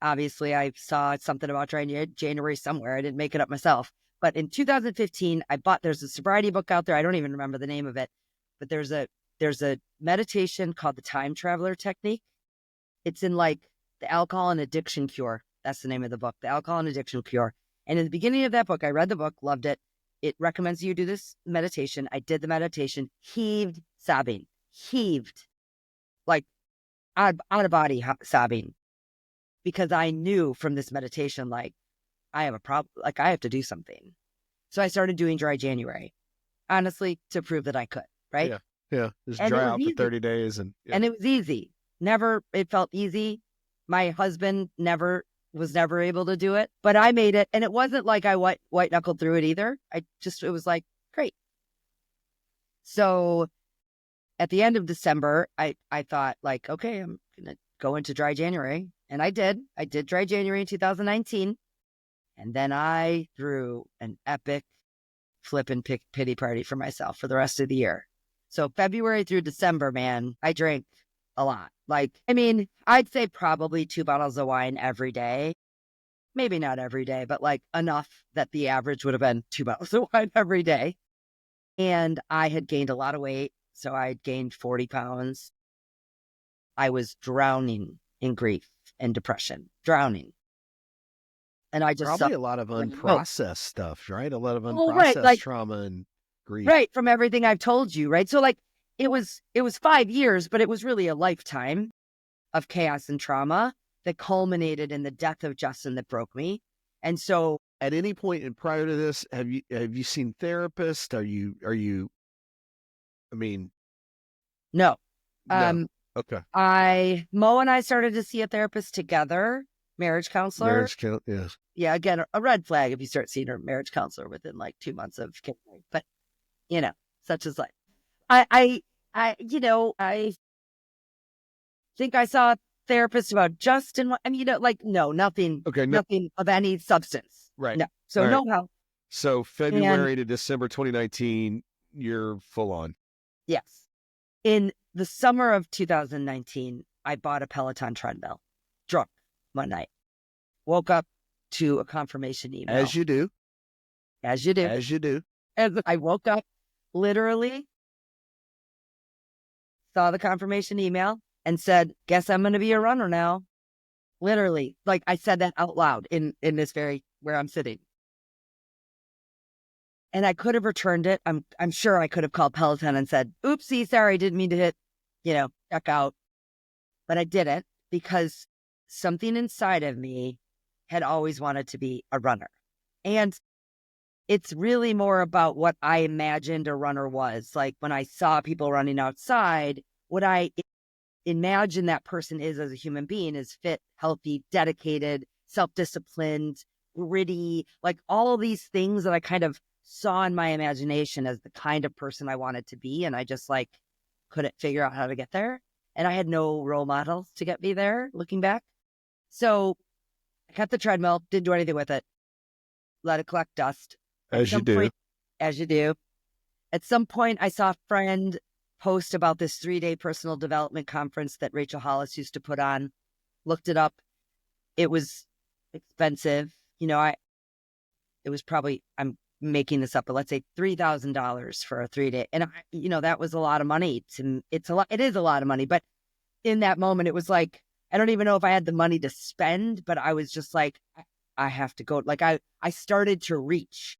obviously I saw something about January somewhere. I didn't make it up myself. But in 2015, there's a sobriety book out there. I don't even remember the name of it, but there's a meditation called the Time Traveler Technique. It's in like the Alcohol and Addiction Cure. That's the name of the book, the Alcohol and Addiction Cure. And in the beginning of that book, I read the book, loved it. It recommends you do this meditation. I did the meditation, heaved, like out of body sobbing, because I knew from this meditation, like, I have a problem, like, I have to do something. So I started doing dry January, honestly, to prove that I could, right? Yeah. Yeah. Just And it dry was out for easy. 30 days and yeah. And it was easy. It felt easy. My husband was never able to do it, but I made it. And it wasn't like I white knuckled through it either. It was like, great. So at the end of December, I thought, like, okay, I'm going to go into dry January. And I did. I did dry January in 2019. And then I threw an epic flippin' pity party for myself for the rest of the year. So February through December, man, I drank a lot. Like, I mean, I'd say probably 2 bottles of wine every day. Maybe not every day, but like enough that the average would have been 2 bottles of wine every day. And I had gained a lot of weight. So I had gained 40 pounds. I was drowning in grief and depression, drowning. And I just Probably sucked. a lot of Like, oh, unprocessed stuff, right? A lot of right. unprocessed Like, trauma and grief. right. From everything I've told you. Right. So like it was 5 years, but it was really a lifetime of chaos and trauma that culminated in the death of Justin that broke me. And so At any point in prior to this, have you seen therapists? Are you I mean, no. no. Um Okay. Mo and I started to see a therapist together, marriage counselor. Marriage count, yes. Yeah, again, a red flag if you start seeing a marriage counselor within like 2 months of getting married. But such is life. I think I saw a therapist about Justin. I mean, like, no, nothing, Okay, no, nothing of any substance. right. No. So All right. no help. So And February to December 2019, you're full on. yes, in the summer of 2019, I bought a Peloton treadmill, drunk one night, woke up to a confirmation email, As you do. as you do. As you do. And I woke up, literally saw the confirmation email and said, guess I'm going to be a runner now. Literally, like I said that out loud in this very, where I'm sitting. And I could have returned it. I'm sure I could have called Peloton and said, oopsie, sorry, didn't mean to hit, check out. But I didn't, because something inside of me had always wanted to be a runner. And it's really more about what I imagined a runner was. Like when I saw people running outside, what I imagine that person is as a human being is fit, healthy, dedicated, self-disciplined, gritty, like all of these things that I kind of saw in my imagination as the kind of person I wanted to be. And I just like couldn't figure out how to get there. And I had no role models to get me there looking back. So I kept the treadmill, didn't do anything with it, let it collect dust. At As you some do. point, as you do, at some point, I saw a friend post about this 3-day personal development conference that Rachel Hollis used to put on. Looked it up. It was expensive. It was probably, I'm making this up, but let's say $3,000 for a 3-day. And that was a lot of money. It is a lot of money. But in that moment, it was like, I don't even know if I had the money to spend, but I was just like, I have to go. Like I started to reach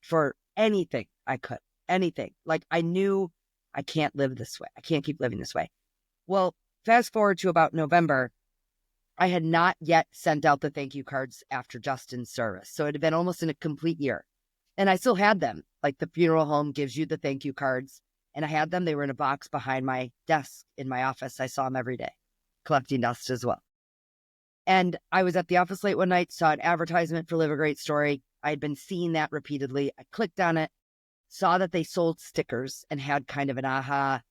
for anything I could, anything. Like I knew I can't live this way. I can't keep living this way. Well, fast forward to about November, I had not yet sent out the thank you cards after Justin's service. So it had been almost in a complete year. And I still had them. Like the funeral home gives you the thank you cards. And I had them. They were in a box behind my desk in my office. I saw them every day, collecting dust as well. And I was at the office late one night, saw an advertisement for Live a Great Story. I had been seeing that repeatedly. I clicked on it, saw that they sold stickers, and had kind of an aha.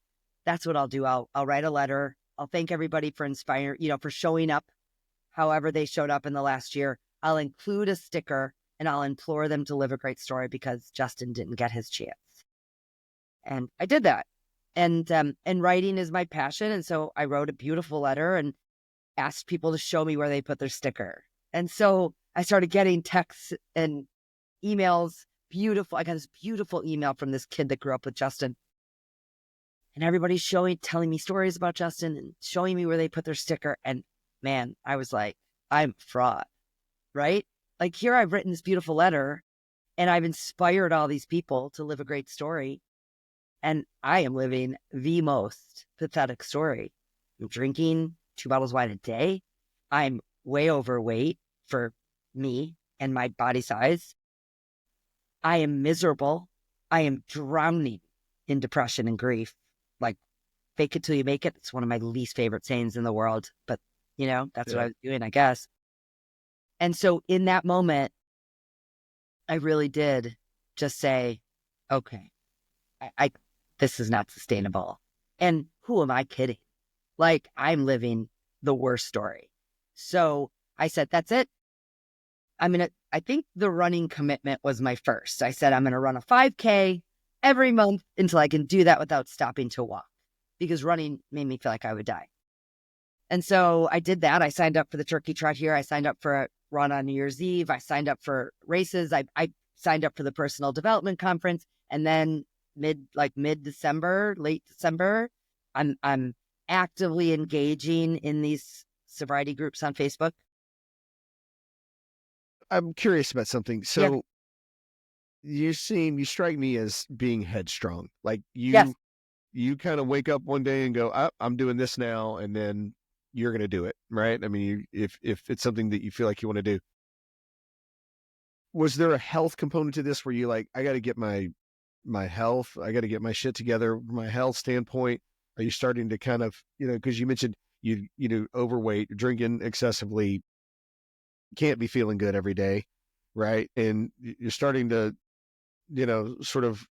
That's what I'll do. I'll write a letter. I'll thank everybody for for showing up however they showed up in the last year. I'll include a sticker and I'll implore them to live a great story because Justin didn't get his chance. And I did that. And writing is my passion. And so I wrote a beautiful letter and asked people to show me where they put their sticker. And so I started getting texts and emails. Beautiful. I got this beautiful email from this kid that grew up with Justin. And everybody's telling me stories about Justin and showing me where they put their sticker. And man, I was like, I'm a fraud, right? Like here I've written this beautiful letter and I've inspired all these people to live a great story. And I am living the most pathetic story. I'm drinking 2 bottles of wine a day. I'm way overweight for me and my body size. I am miserable. I am drowning in depression and grief. Like, fake it till you make it. It's one of my least favorite sayings in the world. But, that's what I was doing, I guess. And so in that moment, I really did just say, okay, this is not sustainable. And who am I kidding? Like, I'm living the worst story. So I said, that's it. I'm going to I think the running commitment was my first. I said, I'm going to run a 5K every month until I can do that without stopping to walk, because running made me feel like I would die. And so I did that. I signed up for the turkey trot here. I signed up for a run on New Year's Eve. I signed up for races. I signed up for the personal development conference. And then mid-December, late December, I'm actively engaging in these sobriety groups on Facebook. I'm curious about something. So you strike me as being headstrong. Like Yes. you kind of wake up one day and go, I'm doing this now. And then you're going to do it. Right. I mean, if it's something that you feel like you want to do, was there a health component to this where you like, I got to get my health, I got to get my shit together from my health standpoint? Are you starting to kind of, because you mentioned overweight, drinking excessively, can't be feeling good every day, right? And you're starting to, sort of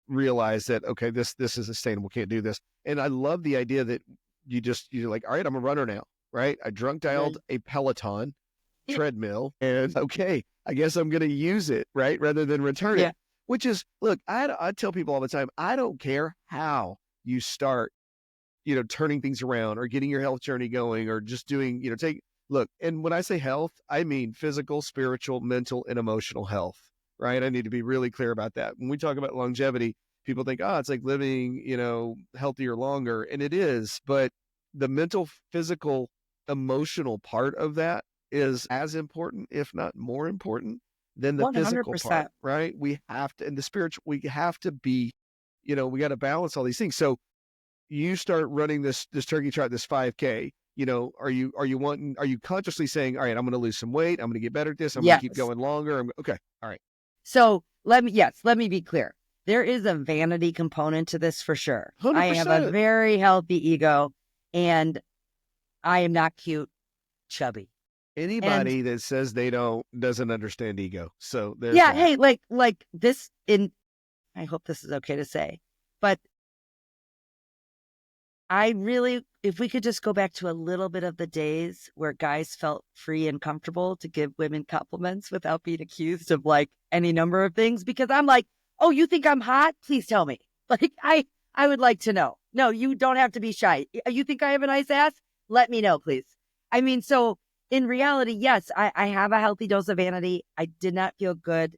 realize that, okay, this is sustainable, can't do this. And I love the idea that you're like, all right, I'm a runner now, right? I drunk dialed a Peloton treadmill, and okay, I guess I'm going to use it, right? Rather than return it, which is, look, I tell people all the time, I don't care how you start, turning things around or getting your health journey going or just doing, look, and when I say health, I mean physical, spiritual, mental, and emotional health, right? I need to be really clear about that. When we talk about longevity, people think, it's like living, healthier longer. And it is, but the mental, physical, emotional part of that is as important, if not more important than the 100%. physical part, right? We have to, and the spiritual, we have to be, we got to balance all these things. So you start running this turkey trot, this 5K, are you consciously saying, all right, I'm going to lose some weight, I'm going to get better at this, I'm going to keep going longer? Okay. All right. So let me be clear. There is a vanity component to this for sure. 100%. I have a very healthy ego, and I am not cute, chubby. Anybody that says they doesn't understand ego. So there's that. Hey, like this I hope this is okay to say, but if we could just go back to a little bit of the days where guys felt free and comfortable to give women compliments without being accused of like any number of things, because I'm like, oh, you think I'm hot? Please tell me. Like, I would like to know. No, you don't have to be shy. You think I have a nice ass? Let me know, please. I mean, so in reality, yes, I have a healthy dose of vanity. I did not feel good.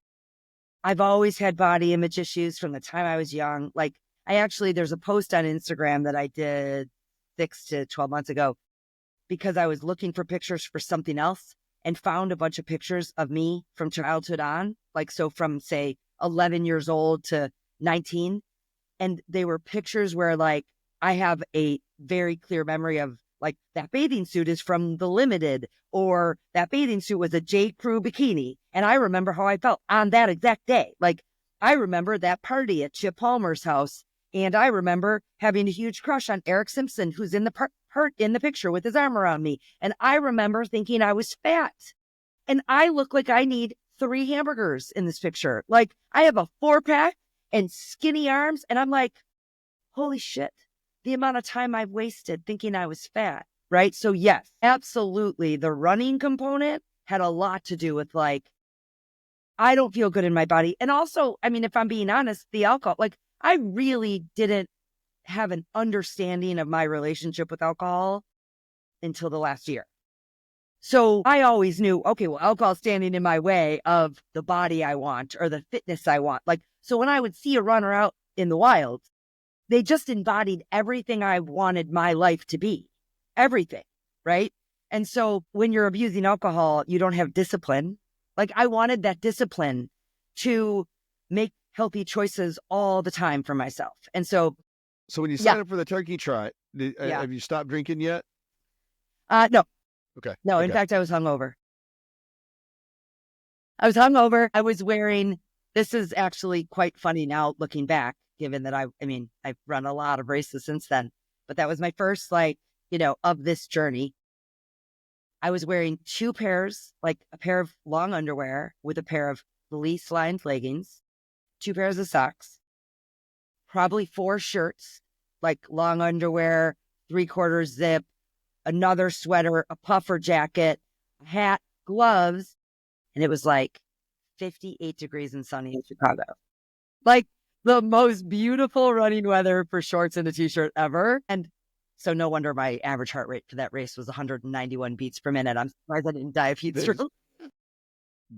I've always had body image issues from the time I was young. Like, there's a post on Instagram that I did 6 to 12 months ago because I was looking for pictures for something else and found a bunch of pictures of me from childhood on, like, so from say 11 years old to 19. And they were pictures where like, I have a very clear memory of like, that bathing suit is from The Limited, or that bathing suit was a J. Crew bikini. And I remember how I felt on that exact day. Like, I remember that party at Chip Palmer's house. And I remember having a huge crush on Eric Simpson, who's in the in the picture with his arm around me. And I remember thinking I was fat. And I look like I need 3 hamburgers in this picture. Like, I have a 4-pack and skinny arms. And I'm like, holy shit, the amount of time I've wasted thinking I was fat, right? So yes, absolutely. The running component had a lot to do with like, I don't feel good in my body. And also, I mean, if I'm being honest, the alcohol, like, I really didn't have an understanding of my relationship with alcohol until the last year. So I always knew, okay, well, alcohol's standing in my way of the body I want or the fitness I want. Like, so when I would see a runner out in the wild, they just embodied everything I wanted my life to be, everything, right? And so when you're abusing alcohol, you don't have discipline. Like, I wanted that discipline to make healthy choices all the time for myself. And so when you sign up for the turkey trot, have you stopped drinking yet? No. Okay. No, in fact, I was hungover. I was wearing, this is actually quite funny now looking back, given that I've run a lot of races since then, but that was my first, like, of this journey. I was wearing 2 pairs, like a pair of long underwear with a pair of fleece-lined leggings, 2 pairs of socks, probably 4 shirts, like long underwear, 3/4 zip, another sweater, a puffer jacket, a hat, gloves. And it was like 58 degrees and sunny in Chicago. Like the most beautiful running weather for shorts and a t-shirt ever. And so no wonder my average heart rate for that race was 191 beats per minute. I'm surprised I didn't die of heat stroke.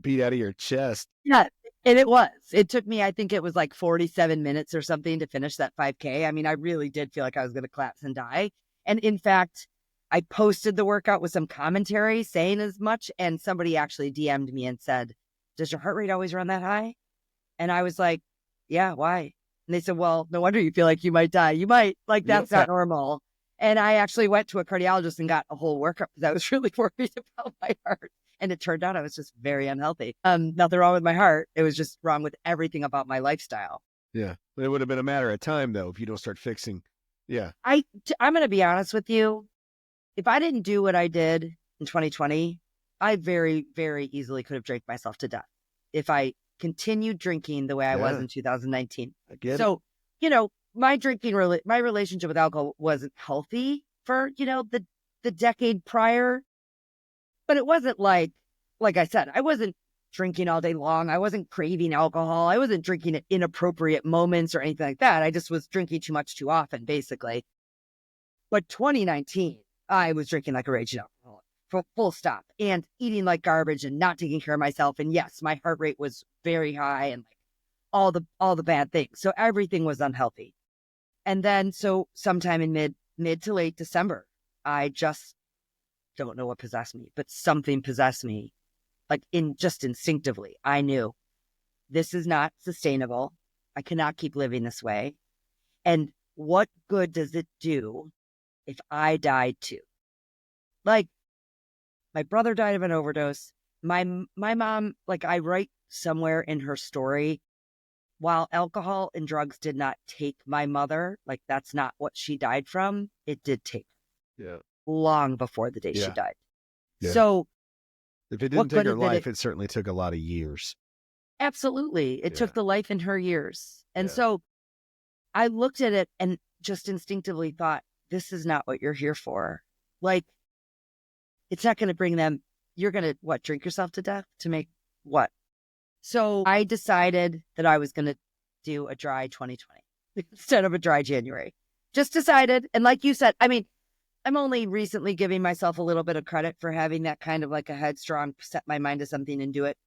Beat out of your chest. Yeah, and it was. It took me, I think it was like 47 minutes or something to finish that 5K. I mean, I really did feel like I was going to collapse and die. And in fact, I posted the workout with some commentary saying as much. And somebody actually DM'd me and said, does your heart rate always run that high? And I was like, yeah, why? And they said, well, no wonder you feel like you might die. You might, like, that's not normal. And I actually went to a cardiologist and got a whole workup because I was really worried about my heart. And it turned out I was just very unhealthy. Nothing wrong with my heart. It was just wrong with everything about my lifestyle. Yeah. It would have been a matter of time, though, if you don't start fixing. Yeah. I'm going to be honest with you. If I didn't do what I did in 2020, I very, very easily could have drank myself to death if I continued drinking the way I was in 2019. I get it. You know, my relationship with alcohol wasn't healthy for, the decade prior. But it wasn't like I said, I wasn't drinking all day long. I wasn't craving alcohol. I wasn't drinking at inappropriate moments or anything like that. I just was drinking too much too often, basically. But 2019, I was drinking like a raging alcoholic, full stop, and eating like garbage and not taking care of myself. And yes, my heart rate was very high and like all the bad things. So everything was unhealthy. And then so sometime in mid to late December, I just don't know what possessed me, but something possessed me. Like just instinctively, I knew this is not sustainable. I cannot keep living this way. And what good does it do if I died too? Like my brother died of an overdose. My mom, like I write somewhere in her story, while alcohol and drugs did not take my mother, like that's not what she died from, it did take her. Yeah. Long before the day she died. Yeah. So if it didn't take her life, it certainly took a lot of years. Absolutely. It took the life in her years. And so I looked at it and just instinctively thought, this is not what you're here for. Like, it's not going to bring them. You're going to, drink yourself to death to make what? So I decided that I was going to do a dry 2020 instead of a dry January. Just decided. And like you said, I mean, I'm only recently giving myself a little bit of credit for having that kind of like a headstrong, set my mind to something and do it.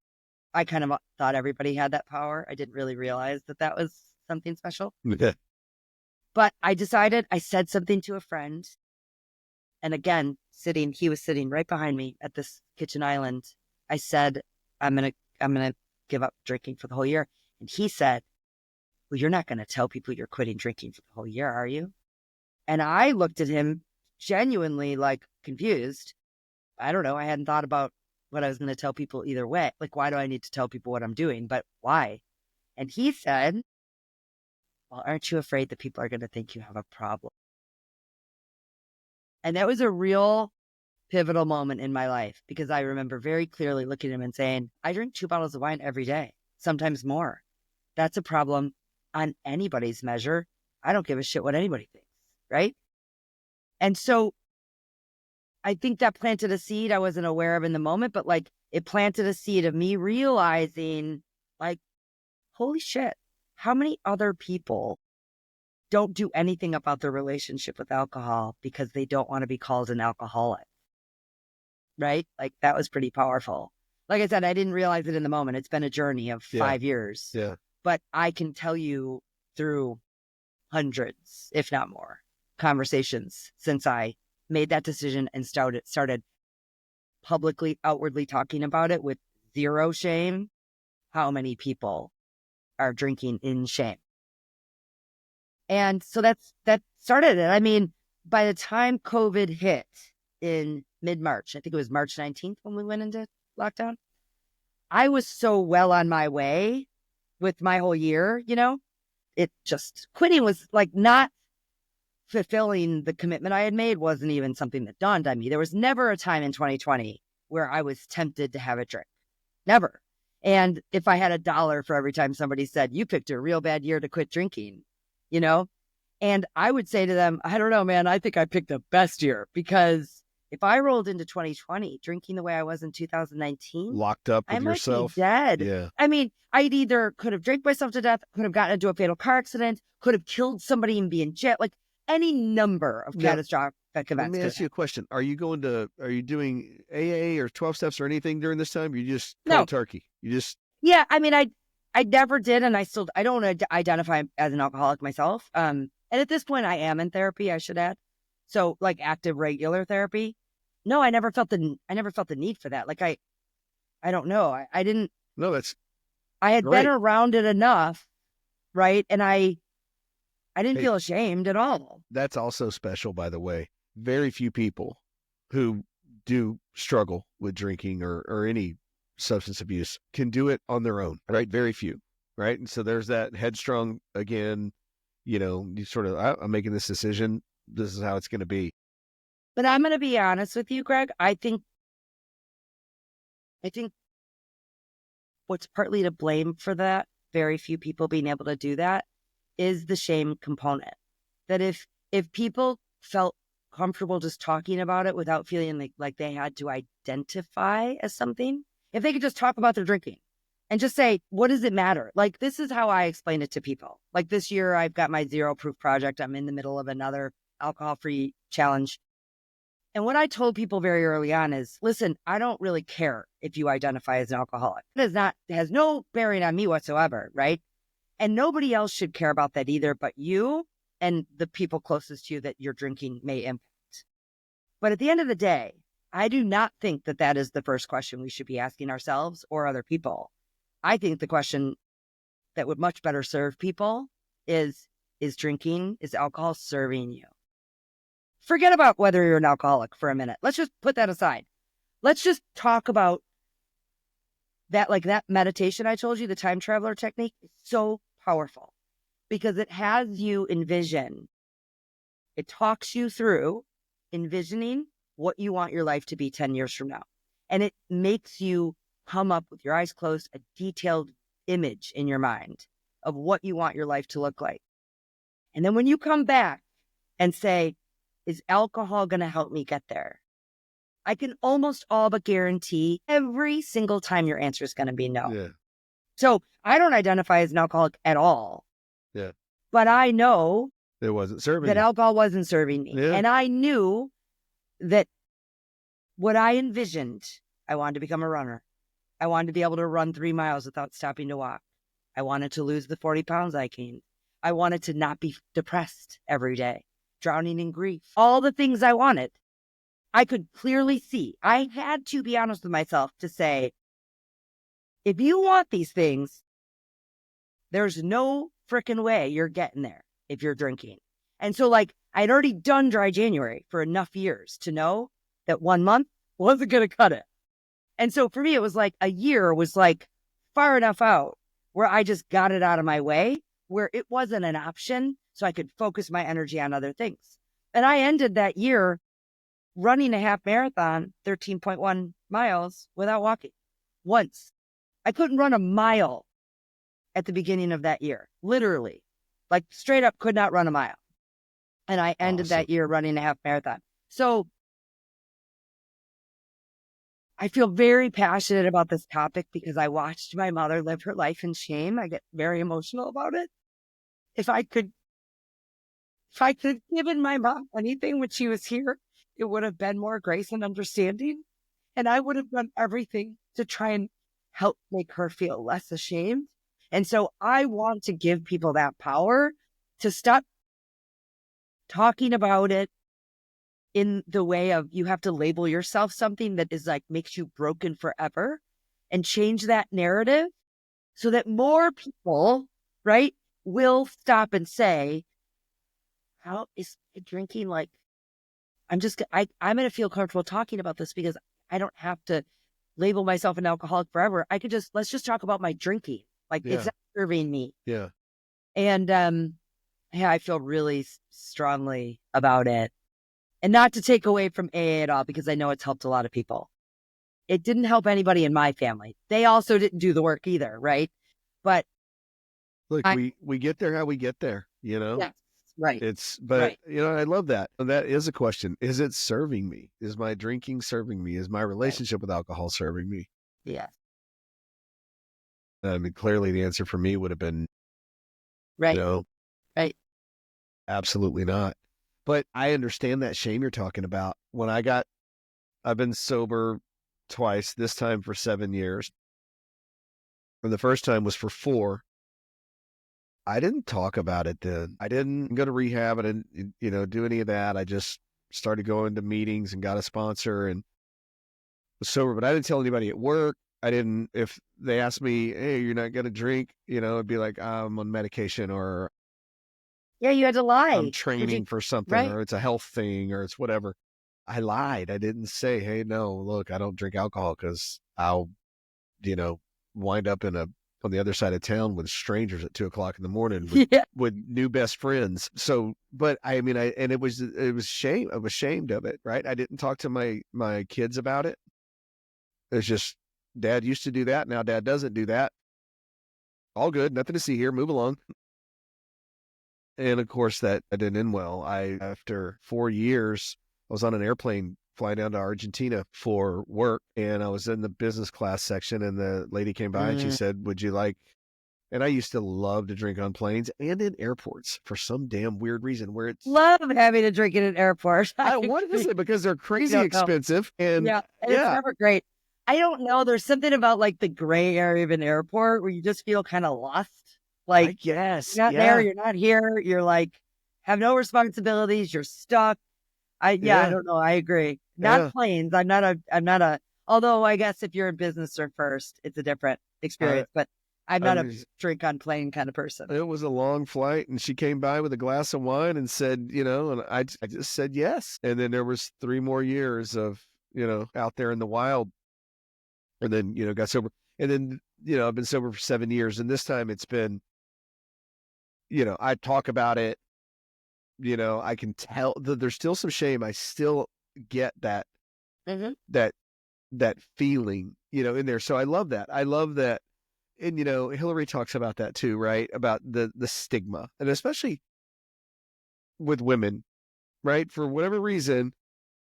I kind of thought everybody had that power. I didn't really realize that was something special. Yeah. But I decided, I said something to a friend. And again, he was sitting right behind me at this kitchen island. I said, I'm going to give up drinking for the whole year. And he said, well, you're not going to tell people you're quitting drinking for the whole year, are you? And I looked at him genuinely like confused. I don't know. I hadn't thought about what I was going to tell people either way. Like, why do I need to tell people what I'm doing? But why? And he said, well, aren't you afraid that people are going to think you have a problem? And that was a real pivotal moment in my life because I remember very clearly looking at him and saying, I drink 2 bottles of wine every day, sometimes more. That's a problem on anybody's measure. I don't give a shit what anybody thinks, right? And so I think that planted a seed I wasn't aware of in the moment, but like it planted a seed of me realizing like, holy shit, how many other people don't do anything about their relationship with alcohol because they don't want to be called an alcoholic, right? Like that was pretty powerful. Like I said, I didn't realize it in the moment. It's been a journey of 5 years. Yeah. But I can tell you through hundreds, if not more, conversations since I made that decision and started publicly, outwardly talking about it with zero shame, how many people are drinking in shame. And so that started it. I mean, by the time COVID hit in mid-March, I think it was March 19th when we went into lockdown, I was so well on my way with my whole year, it just quitting was like not fulfilling the commitment I had made wasn't even something that dawned on me. There was never a time in 2020 where I was tempted to have a drink. Never. And if I had $1 for every time somebody said, you picked a real bad year to quit drinking, and I would say to them, I don't know, man, I think I picked the best year because if I rolled into 2020 drinking the way I was in 2019, Locked up I with might be yourself. dead. Yeah. I mean, I'd either could have drank myself to death, could have gotten into a fatal car accident, could have killed somebody and be in jail, like any number of Now, catastrophic let events me could ask you have. a question. Are you doing AA or 12 steps or anything during this time? You just No. cold turkey. You just, Yeah, I mean, I never did, and I don't identify as an alcoholic myself. And at this point, I am in therapy, I should add. So, like active, regular therapy. No, I never felt the need for that. Like I don't know. I didn't. no, that's I had been great. around it enough, right? And I didn't Hey, feel ashamed at all. that's also special, by the way. Very few people who do struggle with drinking or any substance abuse can do it on their own, right? Very few, right? And so there's that headstrong again, you sort of, I'm making this decision. This is how it's going to be. But I'm going to be honest with you, Greg. I think what's partly to blame for that, very few people being able to do that, is the shame component. That if people felt comfortable just talking about it without feeling like they had to identify as something, if they could just talk about their drinking and just say, what does it matter? Like, this is how I explain it to people. Like this year, I've got my Zero Proof project. I'm in the middle of another alcohol-free challenge. And what I told people very early on is, listen, I don't really care if you identify as an alcoholic. It has no bearing on me whatsoever, right? And nobody else should care about that either, but you and the people closest to you that your drinking may impact. But at the end of the day, I do not think that that is the first question we should be asking ourselves or other people. I think the question that would much better serve people is alcohol serving you? Forget about whether you're an alcoholic for a minute. Let's just put that aside. Let's just talk about that, like that meditation I told you, the time traveler technique, is so powerful because it has you envision, it talks you through envisioning what you want your life to be 10 years from now. And it makes you come up with your eyes closed, a detailed image in your mind of what you want your life to look like. And then when you come back and say, is alcohol going to help me get there? I can almost all but guarantee every single time your answer is going to be no. Yeah. So I don't identify as an alcoholic at all. Yeah. But I know It wasn't serving that you. alcohol wasn't serving me. Yeah. And I knew that what I envisioned, I wanted to become a runner. I wanted to be able to run 3 miles without stopping to walk. I wanted to lose the 40 pounds I gained. I wanted to not be depressed every day, drowning in grief. All the things I wanted, I could clearly see. I had to be honest with myself to say, if you want these things, there's no freaking way you're getting there if you're drinking. And so, like, I'd already done dry January for enough years to know that 1 month wasn't going to cut it. And so for me, it was like a year was like far enough out where I just got it out of my way, where it wasn't an option. So I could focus my energy on other things. And I ended that year running a half marathon, 13.1 miles without walking once. I couldn't run a mile at the beginning of that year, literally, like straight up could not run a mile. And I ended that year running a half marathon. So I feel very passionate about this topic because I watched my mother live her life in shame. I get very emotional about it. If I could have given my mom anything when she was here, it would have been more grace and understanding. And I would have done everything to try and help make her feel less ashamed. And so I want to give people that power to stop talking about it in the way of you have to label yourself something that is like makes you broken forever, and change that narrative so that more people, right, will stop and say, how is drinking like, I'm going to feel comfortable talking about this because I don't have to label myself an alcoholic forever. Let's just talk about my drinking. Like, it's not serving me. Yeah. And, yeah, I feel really strongly about it. And not to take away from AA at all, because I know it's helped a lot of people. It didn't help anybody in my family. They also didn't do the work either, right? But look, we get there how we get there, yes, Right. But Right. I love that. And that is a question. Is it serving me? Is my drinking serving me? Is my Right. relationship with alcohol serving me? Yes. I mean, clearly the answer for me would have been, Right. no, Right. absolutely not. But I understand that shame you're talking about. I've been sober twice, this time for 7 years. And the first time was for 4. I didn't talk about it then. I didn't go to rehab. I didn't, do any of that. I just started going to meetings and got a sponsor and was sober, but I didn't tell anybody at work. I didn't, if they asked me, hey, you're not going to drink, it'd be like, I'm on medication or Yeah, you had to I'm lie. Would you? training for something Right. or it's a health thing or it's whatever. I lied. I didn't say, hey, no, look, I don't drink alcohol because I'll, you know, wind up on the other side of town with strangers at 2:00 in the morning Yeah. with new best friends. So, but I mean, and it was shame. I was ashamed of it. Right. I didn't talk to my kids about it. It's just dad used to do that. Now dad doesn't do that. All good. Nothing to see here. Move along. And of course that didn't end well. After 4 years, I was on an airplane flying down to Argentina for work and I was in the business class section and the lady came by and she Mm. said, would you like, and I used to love to drink on planes and in airports for some damn weird reason where it's, Love having a drink in an airport. I what is agree. it? Because they're You crazy don't know. expensive and Yeah, and it's yeah, never great. I don't know. There's something about like the gray area of an airport where you just feel kind of lost. I Like guess. you're not there, Yeah. you're not here. You're like have no responsibilities. You're stuck. I Yeah. don't know. I agree. Not Yeah. planes. I'm not a although I guess if you're in business or first, it's a different I, experience. But I'm I not a was, drink on plane kind of person. it was a long flight and she came by with a glass of wine and said, and I just said yes. And then there was 3 more years of, out there in the wild and then, got sober. And then, I've been sober for 7 years and this time it's been, I talk about it, I can tell that there's still some shame. I still get Hmm. that, that feeling, in there. So I love that. I love that. And, Hillary talks about that too, right? About the stigma and especially with women, right? For whatever reason,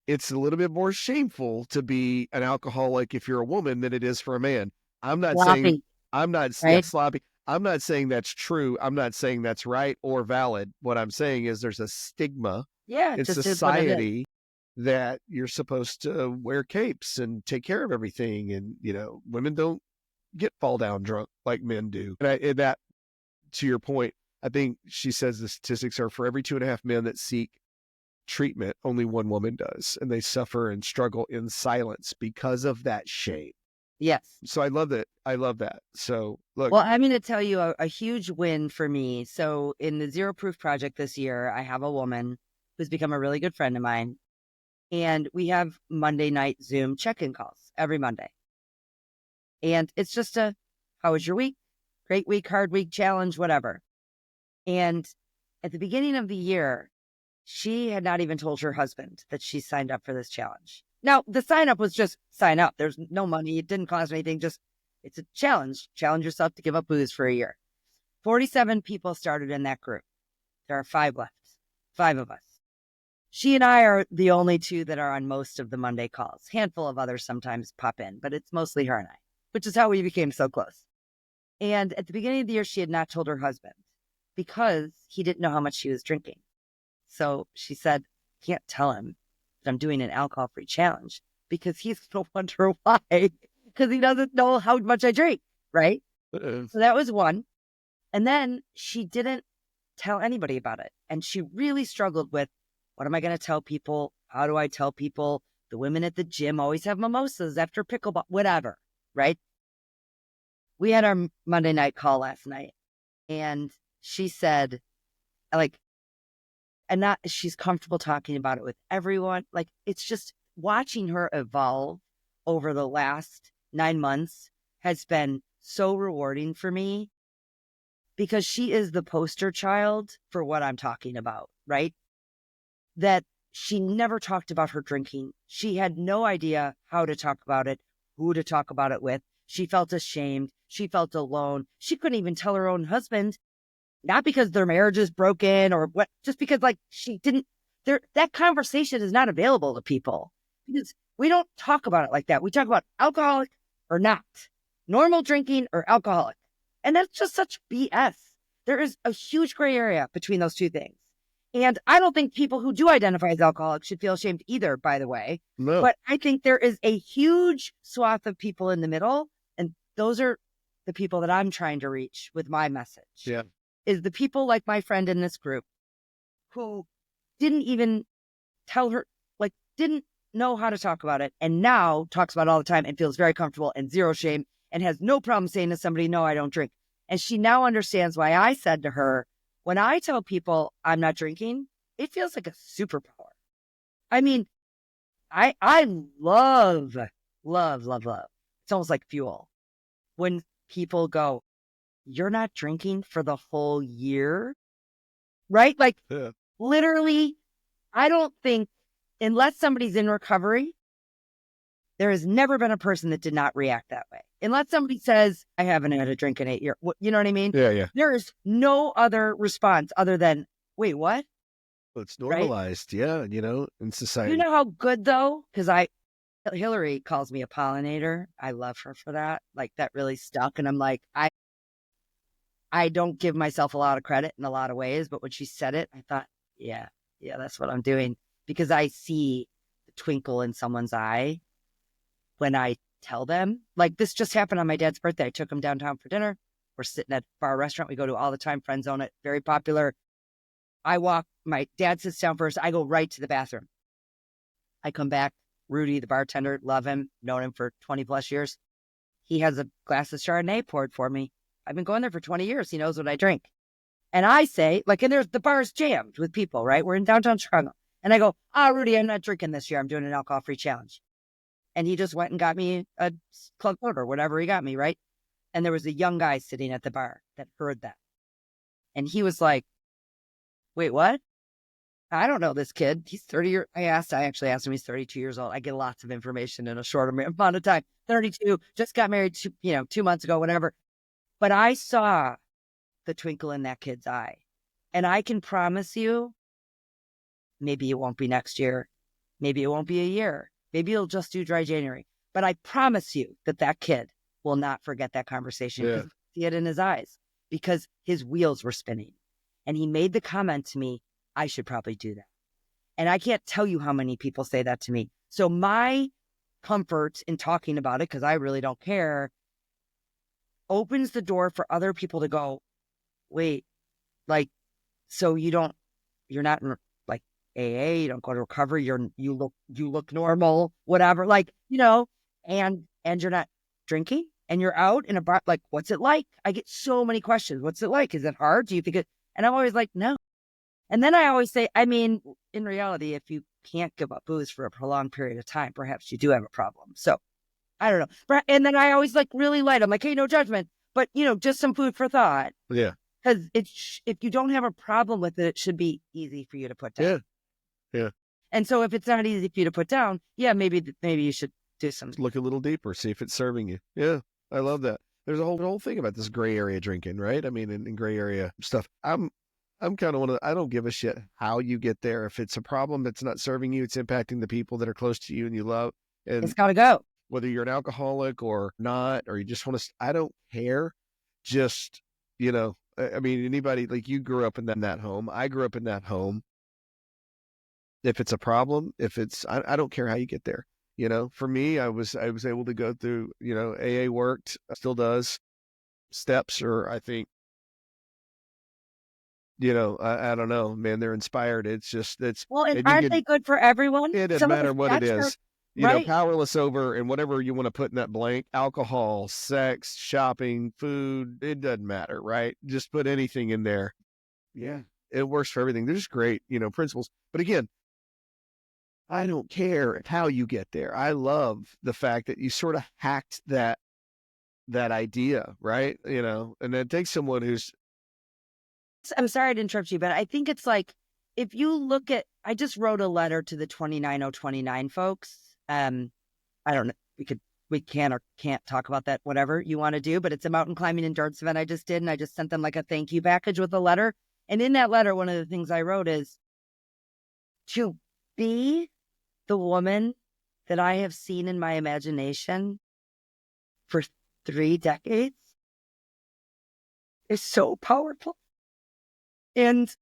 it's a little bit more shameful to be an alcoholic if you're a woman than it is for a man. I'm not saying Sloppy, yeah, right? sloppy. I'm not saying that's true. I'm not saying that's right or valid. What I'm saying is there's a stigma Yeah, it in just is what it is. society that you're supposed to wear capes and take care of everything. And, women don't get fall down drunk like men do. And that, to your point, I think she says the statistics are for every 2.5 men that seek treatment, only one woman does. And they suffer and struggle in silence because of that shame. Yes. So I love that. I love that. So look, Well, I'm going to tell you a huge win for me. So, in the Zero Proof Project this year, I have a woman who's become a really good friend of mine. And we have Monday night Zoom check in calls every Monday. And it's just how was your week? Great week, hard week, challenge, whatever. And at the beginning of the year, she had not even told her husband that she signed up for this challenge. Now, the sign up was just sign up. There's no money. It didn't cost anything. Just it's a challenge. Challenge yourself to give up booze for a year. 47 people started in that group. There are 5 left, 5 of us. She and I are the only 2 that are on most of the Monday calls. Handful of others sometimes pop in, but it's mostly her and I, which is how we became so close. And at the beginning of the year, she had not told her husband because he didn't know how much she was drinking. So she said, can't tell him that I'm doing an alcohol-free challenge because he's going to wonder why, because he doesn't know how much I drink, right? So that was one. And then she didn't tell anybody about it. And she really struggled with, what am I going to tell people? How do I tell people? The women at the gym always have mimosas after pickleball, whatever, right? We had our Monday night call last night and she said, like, and not, she's comfortable talking about it with everyone. Like, it's just watching her evolve over the last 9 months has been so rewarding for me because she is the poster child for what I'm talking about, right? That she never talked about her drinking. She had no idea how to talk about it, who to talk about it with. She felt ashamed. She felt alone. She couldn't even tell her own husband not because their marriage is broken or what, just because like she didn't, that conversation is not available to people because we don't talk about it like that. We talk about alcoholic or not, normal drinking or alcoholic. And that's just such BS. There is a huge gray area between those two things. And I don't think people who do identify as alcoholics should feel ashamed either, by the way. No. But I think there is a huge swath of people in the middle. And those are the people that I'm trying to reach with my message. Yeah. Is the people like my friend in this group who didn't even tell her, like, didn't know how to talk about it. And now talks about it all the time and feels very comfortable and zero shame and has no problem saying to somebody, no, I don't drink. And she now understands why I said to her, when I tell people I'm not drinking, it feels like a superpower. I mean, I love. It's almost like fuel. When people go, you're not drinking for the whole year, right? Like literally, I don't think, unless somebody's in recovery, there has never been a person that did not react that way. Unless somebody says, I haven't had a drink in 8 years. You know what I mean? Yeah. There is no other response other than, wait, what? Well, it's normalized. Right? Yeah. In society. You know how good though? Because Hillary calls me a pollinator. I love her for that. Like that really stuck. And I'm like, I don't give myself a lot of credit in a lot of ways, but when she said it, I thought, yeah, that's what I'm doing. Because I see the twinkle in someone's eye when I tell them. Like this just happened on my dad's birthday. I took him downtown for dinner. We're sitting at a bar restaurant we go to all the time, Friends Own It, very popular. I walk, my dad sits down first. I go right to the bathroom. I come back. Rudy, the bartender, love him, known him for 20 plus years. He has a glass of Chardonnay poured for me. I've been going there for 20 years. He knows what I drink. And I say, like, and the bar's jammed with people, right? We're in downtown Chicago. And I go, Rudy, I'm not drinking this year. I'm doing an alcohol-free challenge. And he just went and got me a club soda or whatever he got me, right? And there was a young guy sitting at the bar that heard that. And he was like, wait, what? I don't know this kid. He's 30 years. I actually asked him, he's 32 years old. I get lots of information in a short amount of time. 32, just got married 2 months ago, whatever. But I saw the twinkle in that kid's eye. And I can promise you, maybe it won't be next year. Maybe it won't be a year. Maybe you'll just do dry January. But I promise you that kid will not forget that conversation. Yeah. See it in his eyes because his wheels were spinning. And he made the comment to me, I should probably do that. And I can't tell you how many people say that to me. So my comfort in talking about it, because I really don't care, opens the door for other people to go, wait, like, so you're not in like AA, you don't go to recovery, you look normal, whatever, like, and you're not drinking and you're out in a bar, like, what's it like? I get so many questions. What's it like? Is it hard? Do you think it? And I'm always like, no. And then I always say, I mean, in reality, if you can't give up booze for a prolonged period of time, perhaps you do have a problem. So I don't know. And then I always like really light. I'm like, hey, no judgment, but just some food for thought. Yeah. Because if you don't have a problem with it, it should be easy for you to put down. Yeah. And so if it's not easy for you to put down, yeah, maybe you should do some. Look a little deeper, see if it's serving you. Yeah. I love that. There's a whole thing about this gray area drinking, right? I mean, in gray area stuff, I'm kind of I don't give a shit how you get there. If it's a problem that's not serving you, it's impacting the people that are close to you and you love. And it's got to go. Whether you're an alcoholic or not, or you just want to, I don't care. Just, I mean, anybody, like you grew up in that home. I grew up in that home. If it's a problem, I don't care how you get there. For me, I was able to go through, AA worked, still does. Steps or I think, I don't know, man, they're inspired. It's just, well, and aren't they good for everyone? It doesn't matter what it is. Right? Powerless over and whatever you want to put in that blank, alcohol, sex, shopping, food, it doesn't matter, right? Just put anything in there. Yeah. It works for everything. They're just great, principles. But again, I don't care how you get there. I love the fact that you sort of hacked that idea, right? And it takes someone who's. I'm sorry to interrupt you, but I think it's like, if you look at, I just wrote a letter to the 29029 folks. I don't know, we could we can or can't talk about that, whatever you want to do, but it's a mountain climbing endurance event I just did. And I just sent them like a thank you package with a letter. And in that letter, one of the things I wrote is to be the woman that I have seen in my imagination for 3 decades is so powerful. And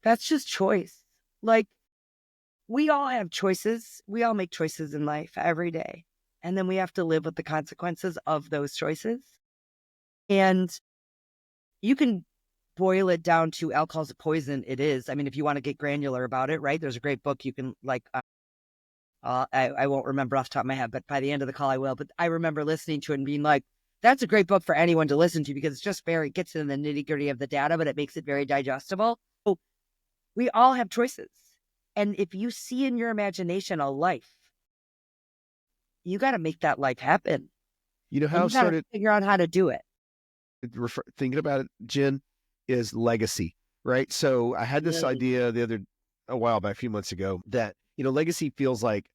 that's just choice. Like, we all have choices. We all make choices in life every day. And then we have to live with the consequences of those choices. And you can boil it down to alcohol's a poison. It is. I mean, if you want to get granular about it, right? There's a great book you can I won't remember off the top of my head, but by the end of the call I will. But I remember listening to it and being like, that's a great book for anyone to listen to because it's just very, gets into the nitty gritty of the data, but it makes it very digestible. So we all have choices. And if you see in your imagination a life, you got to make that life happen. You know how and I you got to started figure out how to do it. thinking about it, Jen, is legacy, right? So I had this idea a few months ago, that, legacy feels like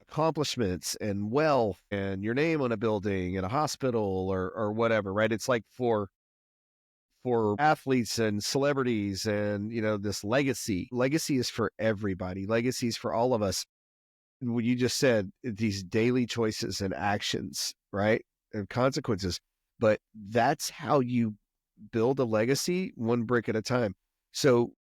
accomplishments and wealth and your name on a building and a hospital or whatever, right? It's like for athletes and celebrities and, this legacy. Legacy is for everybody. Legacy is for all of us. And what you just said, these daily choices and actions, right? And consequences. But that's how you build a legacy, one brick at a time. So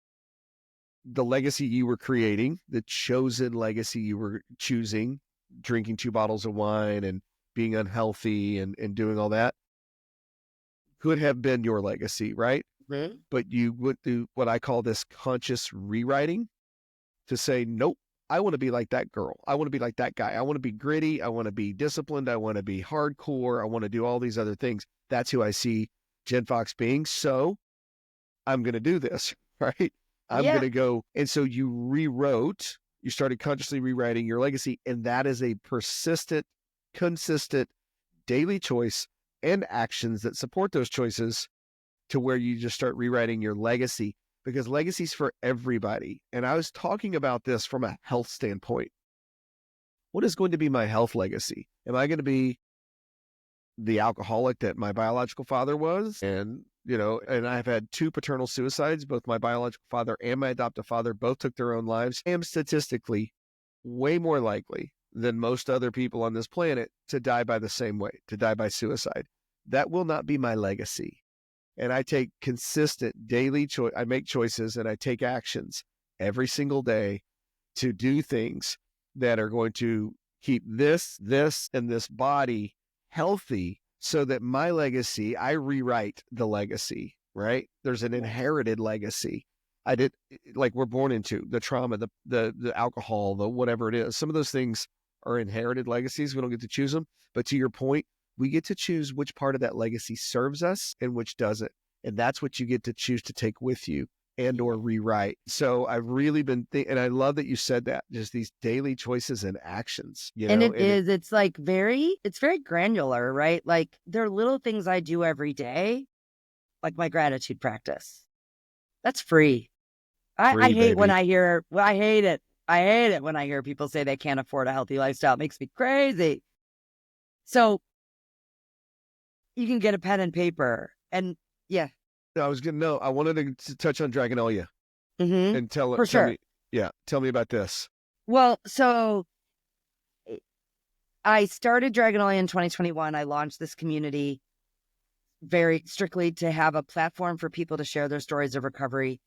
the legacy you were creating, the chosen legacy you were choosing, drinking 2 bottles of wine and being unhealthy and doing all that, could have been your legacy, right? Mm-hmm. But you would do what I call this conscious rewriting to say, nope, I want to be like that girl. I want to be like that guy. I want to be gritty. I want to be disciplined. I want to be hardcore. I want to do all these other things. That's who I see Jen Fox being. So I'm going to do this, right? I'm going to go. And so you started consciously rewriting your legacy. And that is a persistent, consistent daily choice and actions that support those choices, to where you just start rewriting your legacy, because legacy's for everybody. And I was talking about this from a health standpoint. What is going to be my health legacy? Am I going to be the alcoholic that my biological father was? And, and I've had 2 paternal suicides. Both my biological father and my adoptive father both took their own lives. I am statistically way more likely than most other people on this planet to die by the same way, to die by suicide. That will not be my legacy. And I take consistent daily choice. I make choices and I take actions every single day to do things that are going to keep this, and this body healthy, so that my legacy, I rewrite the legacy, right? There's an inherited legacy. We're born into the trauma, the alcohol, the whatever it is. Some of those things are inherited legacies. We don't get to choose them. But to your point, we get to choose which part of that legacy serves us and which doesn't. And that's what you get to choose to take with you and or rewrite. So I've really been and I love that you said that, just these daily choices and actions, And it's very granular, right? Like, there are little things I do every day, like my gratitude practice. That's free. I hate when I hate it. I hate it when I hear people say they can't afford a healthy lifestyle. It makes me crazy. So you can get a pen and paper and I was going to know, I wanted to touch on Dragonalia and tell me, tell me about this. Well, so I started Dragonalia in 2021. I launched this community very strictly to have a platform for people to share their stories of recovery,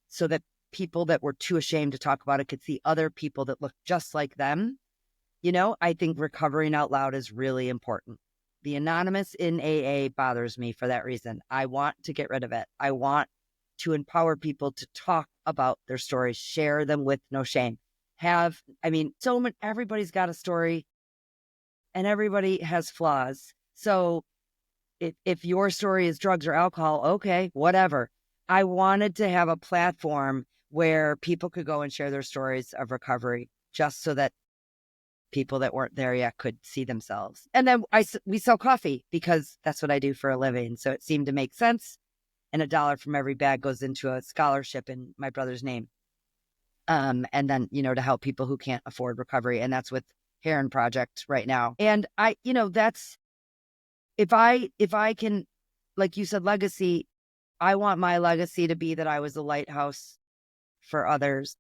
so that people that were too ashamed to talk about it could see other people that look just like them. I think recovering out loud is really important. The anonymous in AA bothers me for that reason. I want to get rid of it. I want to empower people to talk about their stories, share them with no shame. Everybody's got a story and everybody has flaws. So if your story is drugs or alcohol, okay, whatever. I wanted to have a platform where people could go and share their stories of recovery, just so that people that weren't there yet could see themselves. And then we sell coffee because that's what I do for a living. So it seemed to make sense. And $1 from every bag goes into a scholarship in my brother's name. And then, to help people who can't afford recovery. And that's with Heron Project right now. And that's, if I can, like you said, legacy, I want my legacy to be that I was a lighthouse for others.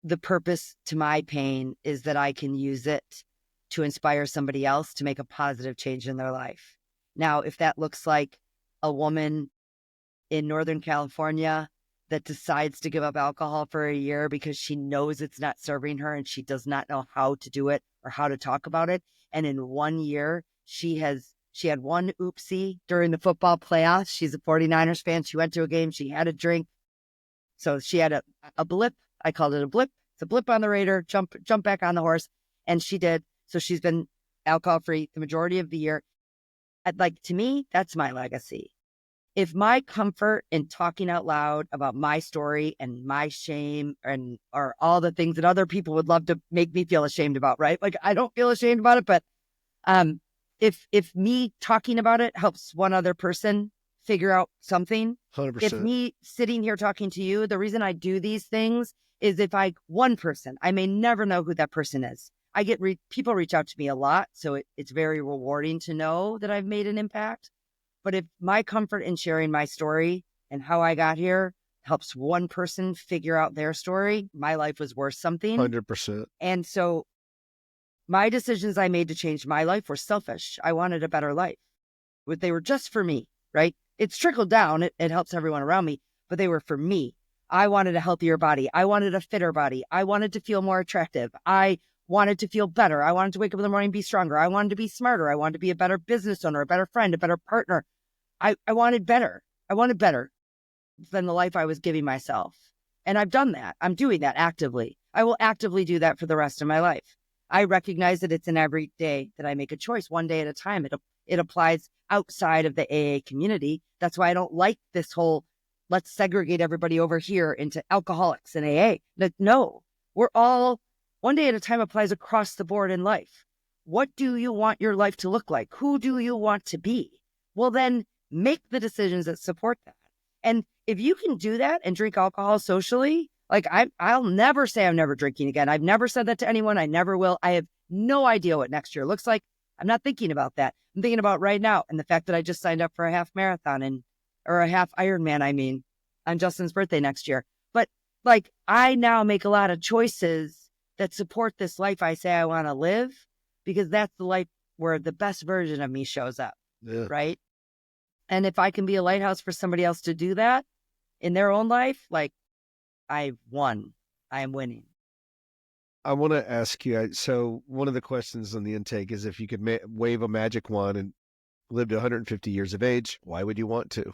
The purpose to my pain is that I can use it to inspire somebody else to make a positive change in their life. Now, if that looks like a woman in Northern California that decides to give up alcohol for a year because she knows it's not serving her and she does not know how to do it or how to talk about it. And in 1 year, she had one oopsie during the football playoffs. She's a 49ers fan. She went to a game. She had a drink. So she had a blip. I called it a blip. It's a blip on the radar. Jump back on the horse. And she did. So she's been alcohol free the majority of the year. To me, that's my legacy. If my comfort in talking out loud about my story and my shame or all the things that other people would love to make me feel ashamed about, right? Like, I don't feel ashamed about it, but if me talking about it helps one other person figure out something, 100%. if me sitting here talking to you, the reason I do these things is one person, I may never know who that person is. I get people reach out to me a lot, so it's very rewarding to know that I've made an impact. But if my comfort in sharing my story and how I got here helps one person figure out their story, my life was worth something. 100%. And so my decisions I made to change my life were selfish. I wanted a better life. But they were just for me, right? It's trickled down. It helps everyone around me, but they were for me. I wanted a healthier body. I wanted a fitter body. I wanted to feel more attractive. I wanted to feel better. I wanted to wake up in the morning and be stronger. I wanted to be smarter. I wanted to be a better business owner, a better friend, a better partner. I wanted better. I wanted better than the life I was giving myself. And I've done that. I'm doing that actively. I will actively do that for the rest of my life. I recognize that it's in every day that I make a choice, one day at a time. It applies outside of the AA community. That's why I don't like this whole, let's segregate everybody over here into alcoholics and AA. No, we're all, one day at a time applies across the board in life. What do you want your life to look like? Who do you want to be? Well, then make the decisions that support that. And if you can do that and drink alcohol socially, like I'll never say I'm never drinking again. I've never said that to anyone. I never will. I have no idea what next year looks like. I'm not thinking about that. I'm thinking about right now. And the fact that I just signed up for a half marathon or a half Ironman, on Justin's birthday next year. But I now make a lot of choices that support this life I say I want to live, because that's the life where the best version of me shows up. Yeah. Right. And if I can be a lighthouse for somebody else to do that in their own life, I won. I am winning. I want to ask you, so one of the questions on the intake is, if you could wave a magic wand and live to 150 years of age, why would you want to?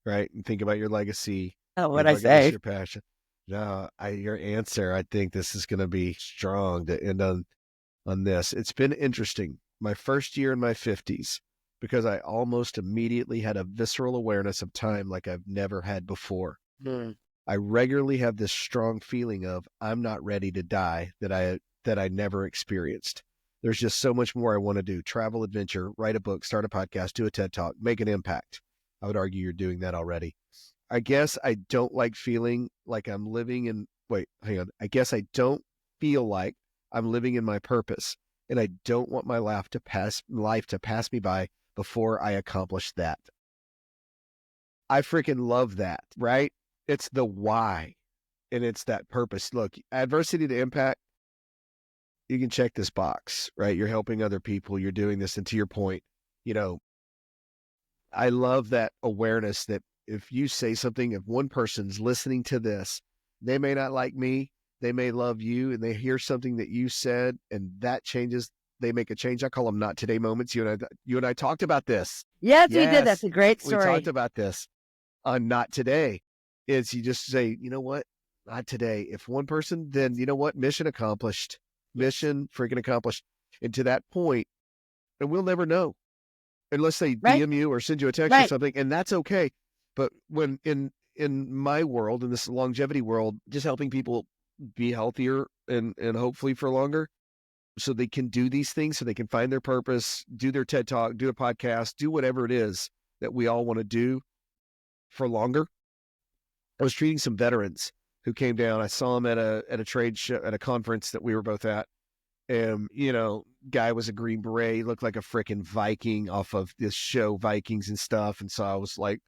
Right? And think about your legacy. Oh, what'd I say? Your passion. No, your answer, I think this is going to be strong to end on this. It's been interesting. My first year in my 50s, because I almost immediately had a visceral awareness of time like I've never had before. I regularly have this strong feeling of I'm not ready to die that I never experienced. There's just so much more I want to do. Travel, adventure, write a book, start a podcast, do a TED Talk, make an impact. I would argue you're doing that already. I guess I don't like feeling like I'm living in, I guess I don't feel like I'm living in my purpose, and I don't want my life to pass me by before I accomplish that. I freaking love that, right? It's the why, and it's that purpose. Look, adversity to impact, you can check this box, right? You're helping other people. You're doing this. And to your point, I love that awareness that if you say something, if one person's listening to this, they may not like me, they may love you, and they hear something that you said, and that changes. They make a change. I call them not today moments. You and I talked about this. Yes, we did. That's a great story. We talked about this on Not Today. Is you just say, you know what? Not today. If one person, then you know what? Mission accomplished. Mission freaking accomplished. And to that point, and we'll never know unless they DM you or send you a text or something, and that's okay. But when in my world, in this longevity world, just helping people be healthier and hopefully for longer, so they can do these things, so they can find their purpose, do their TED Talk, do a podcast, do whatever it is that we all want to do for longer. I was treating some veterans who came down. I saw them at a trade show, at a conference that we were both at. And, guy was a Green Beret, looked like a freaking Viking off of this show, Vikings and stuff. And so I was like,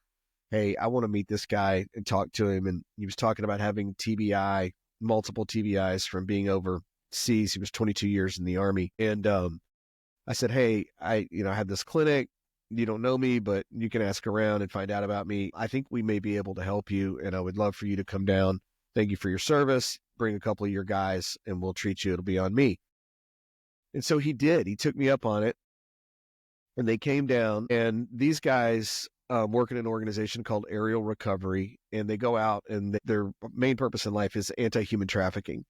hey, I want to meet this guy and talk to him. And he was talking about having TBI, multiple TBIs from being overseas. He was 22 years in the Army. And I said, hey, I have this clinic. You don't know me, but you can ask around and find out about me. I think we may be able to help you, and I would love for you to come down. Thank you for your service. Bring a couple of your guys, and we'll treat you. It'll be on me. And so he did. He took me up on it, and they came down. And these guys work in an organization called Aerial Recovery, and they go out, and their main purpose in life is anti-human trafficking.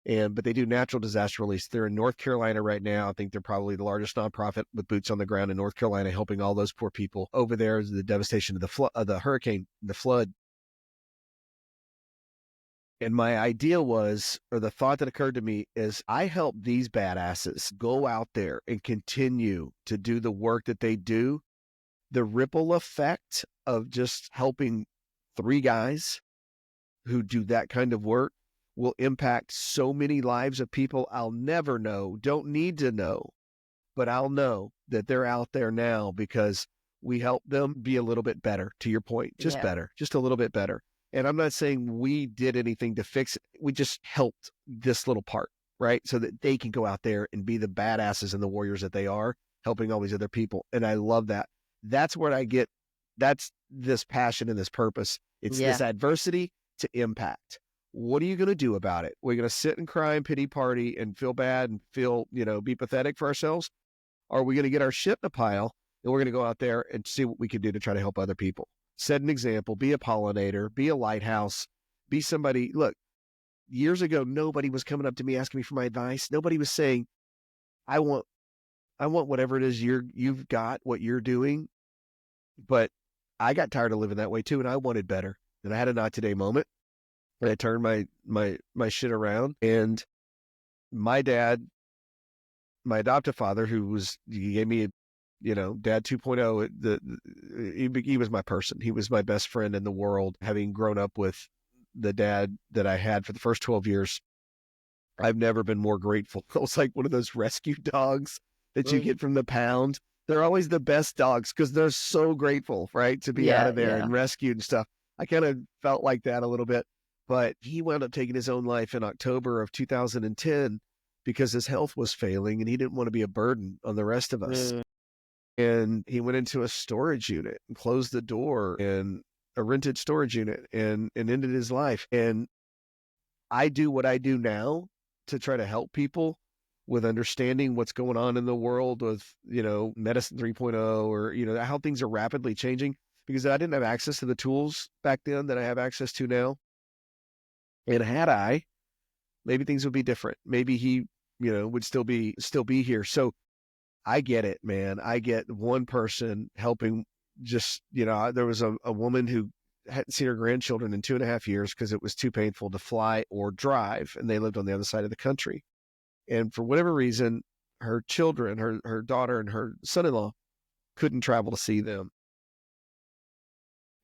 But they do natural disaster release. They're in North Carolina right now. I think they're probably the largest nonprofit with boots on the ground in North Carolina, helping all those poor people over there. The devastation of the hurricane, the flood. And my idea was, or the thought that occurred to me is, I help these badasses go out there and continue to do the work that they do. The ripple effect of just helping 3 guys who do that kind of work will impact so many lives of people I'll never know, don't need to know, but I'll know that they're out there now because we help them be a little bit better, to your point, just better, just a little bit better. And I'm not saying we did anything to fix it. We just helped this little part, right? So that they can go out there and be the badasses and the warriors that they are, helping all these other people. And I love that. That's where I get, that's this passion and this purpose. It's this adversity to impact. What are you going to do about it? We're going to sit and cry and pity party and feel bad and feel, be pathetic for ourselves? Or are we going to get our shit in a pile and we're going to go out there and see what we can do to try to help other people? Set an example, be a pollinator, be a lighthouse, be somebody. Look, years ago, nobody was coming up to me asking me for my advice. Nobody was saying, I want whatever it is you've got, what you're doing. But I got tired of living that way too. And I wanted better. And I had a not today moment. And I turned my shit around, and my dad, my adoptive father, he gave me, Dad 2.0. He was my person. He was my best friend in the world. Having grown up with the dad that I had for the first 12 years, I've never been more grateful. It was like one of those rescue dogs that you get from the pound. They're always the best dogs because they're so grateful, right, to be out of there and rescued and stuff. I kind of felt like that a little bit. But he wound up taking his own life in October of 2010 because his health was failing and he didn't want to be a burden on the rest of us. And he went into a storage unit and closed the door, and a rented storage unit, and ended his life. And I do what I do now to try to help people with understanding what's going on in the world with, medicine 3.0, or, how things are rapidly changing, because I didn't have access to the tools back then that I have access to now. And had I, maybe things would be different. Maybe he, would still be here. So I get it, man. I get one person helping. Just, there was a woman who hadn't seen her grandchildren in 2.5 years because it was too painful to fly or drive. And they lived on the other side of the country. And for whatever reason, her children, her daughter and her son-in-law couldn't travel to see them.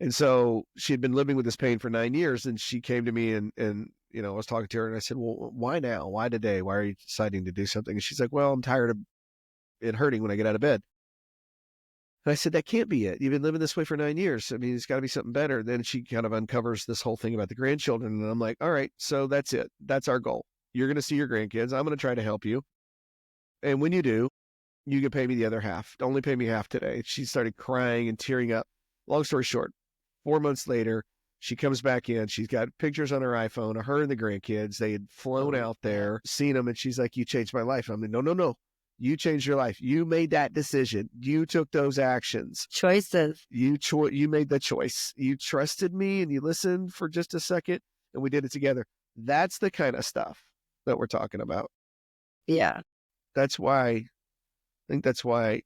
And so she had been living with this pain for 9 years, and she came to me and I was talking to her, and I said, well, why now? Why today? Why are you deciding to do something? And she's like, well, I'm tired of it hurting when I get out of bed. And I said, that can't be it. You've been living this way for 9 years. I mean, it's got to be something better. And then she kind of uncovers this whole thing about the grandchildren. And I'm like, all right, so that's it. That's our goal. You're going to see your grandkids. I'm going to try to help you. And when you do, you can pay me the other half. Only pay me half today. She started crying and tearing up. Long story short, 4 months later, she comes back in. She's got pictures on her iPhone of her and the grandkids. They had flown out there, seen them, and she's like, you changed my life. And I'm like, no. You changed your life. You made that decision. You took those actions. Choices. You made the choice. You trusted me and you listened for just a second, and we did it together. That's the kind of stuff that we're talking about. Yeah. That's why that's what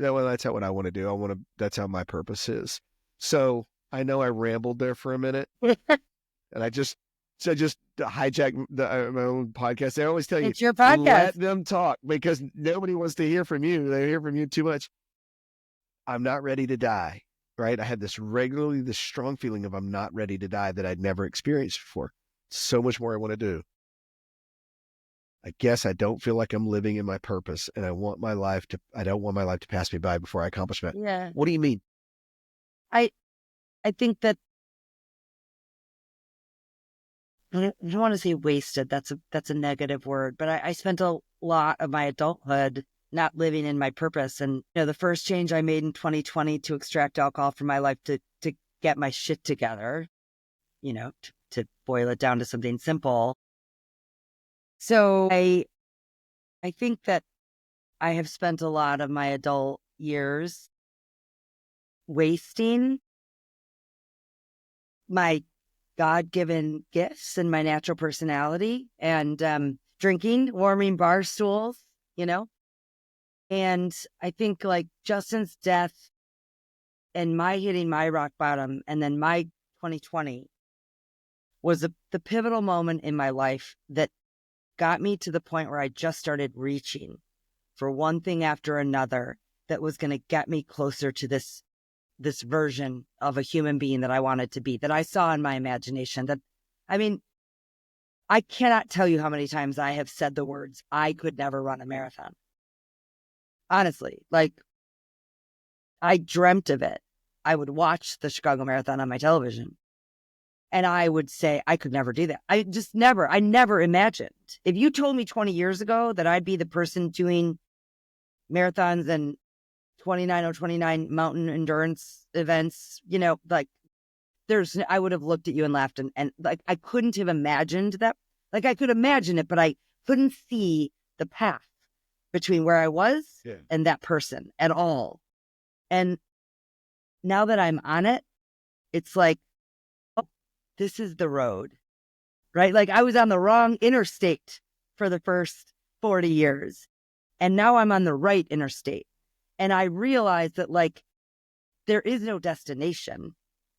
I want to do. That's how my purpose is. So I know I rambled there for a minute, and I just hijack my own podcast. I always tell you, it's your podcast. Let them talk, because nobody wants to hear from you. They hear from you too much. I'm not ready to die, right? I had this strong feeling of I'm not ready to die that I'd never experienced before. So much more I want to do. I guess I don't feel like I'm living in my purpose, and I don't want my life to pass me by before I accomplish that. Yeah. What do you mean? I I think that I don't want to say wasted. That's a negative word, but I spent a lot of my adulthood not living in my purpose. And the first change I made in 2020 to extract alcohol from my life to get my shit together, to boil it down to something simple. So I think that I have spent a lot of my adult years wasting my God-given gifts and my natural personality and drinking, warming bar stools, you know? And I think like Justin's death and my hitting my rock bottom and then my 2020 was the pivotal moment in my life that got me to the point where I just started reaching for one thing after another that was going to get me closer to this version of a human being that I wanted to be, that I saw in my imagination. I mean, I cannot tell you how many times I have said the words, I could never run a marathon. Honestly, like I dreamt of it. I would watch the Chicago Marathon on my television and I would say, I could never do that. I never imagined. If you told me 20 years ago that I'd be the person doing marathons and 29 mountain endurance events, like I would have looked at you and laughed and like, I couldn't have imagined that. Like I could imagine it, but I couldn't see the path between where I was and that person at all. And now that I'm on it, it's like, oh, this is the road, right? Like I was on the wrong interstate for the first 40 years. And now I'm on the right interstate. And I realized that like, there is no destination.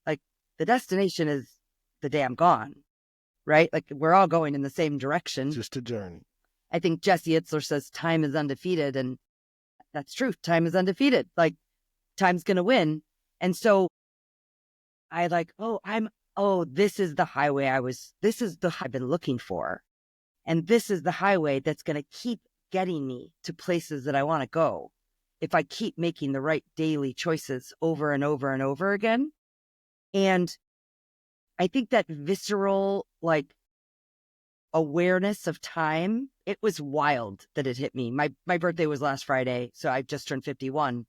Like the destination is the day I'm gone, right? Like we're all going in the same direction. Just a journey. I think Jesse Itzler says time is undefeated. And that's true. Time is undefeated. Like time's going to win. And so I like, this is the highway I've been looking for. And this is the highway that's going to keep getting me to places that I want to go. If I keep making the right daily choices over and over and over again. And I think that visceral, like, awareness of time, it was wild that it hit me. My birthday was last Friday, so I just turned 51.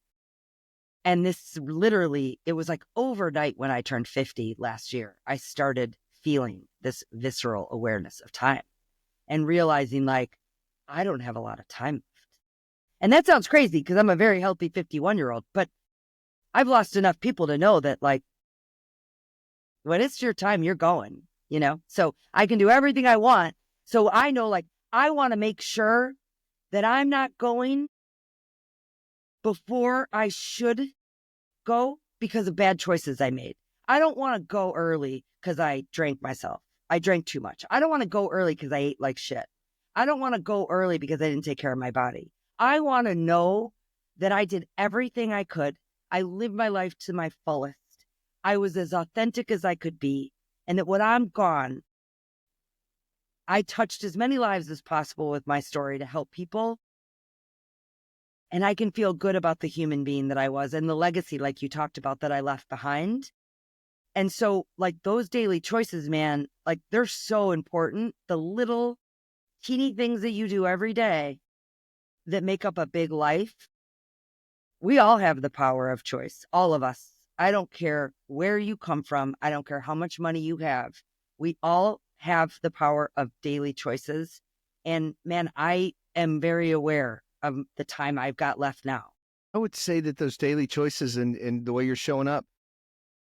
And this literally, it was like overnight when I turned 50 last year, I started feeling this visceral awareness of time and realizing like, I don't have a lot of time left. And that sounds crazy because I'm a very healthy 51-year-old, but I've lost enough people to know that like, when it's your time, you're going, so I can do everything I want. So I know like, I want to make sure that I'm not going before I should go because of bad choices I made. I don't want to go early because I drank myself. I drank too much. I don't want to go early because I ate like shit. I don't want to go early because I didn't take care of my body. I want to know that I did everything I could. I lived my life to my fullest. I was as authentic as I could be. And that when I'm gone, I touched as many lives as possible with my story to help people. And I can feel good about the human being that I was and the legacy, like you talked about, that I left behind. And so like those daily choices, man, like they're so important. The little teeny things that you do every day that make up a big life. We all have the power of choice, all of us. I don't care where you come from. I don't care how much money you have. We all have the power of daily choices. And man, I am very aware of the time I've got left now. I would say that those daily choices and the way you're showing up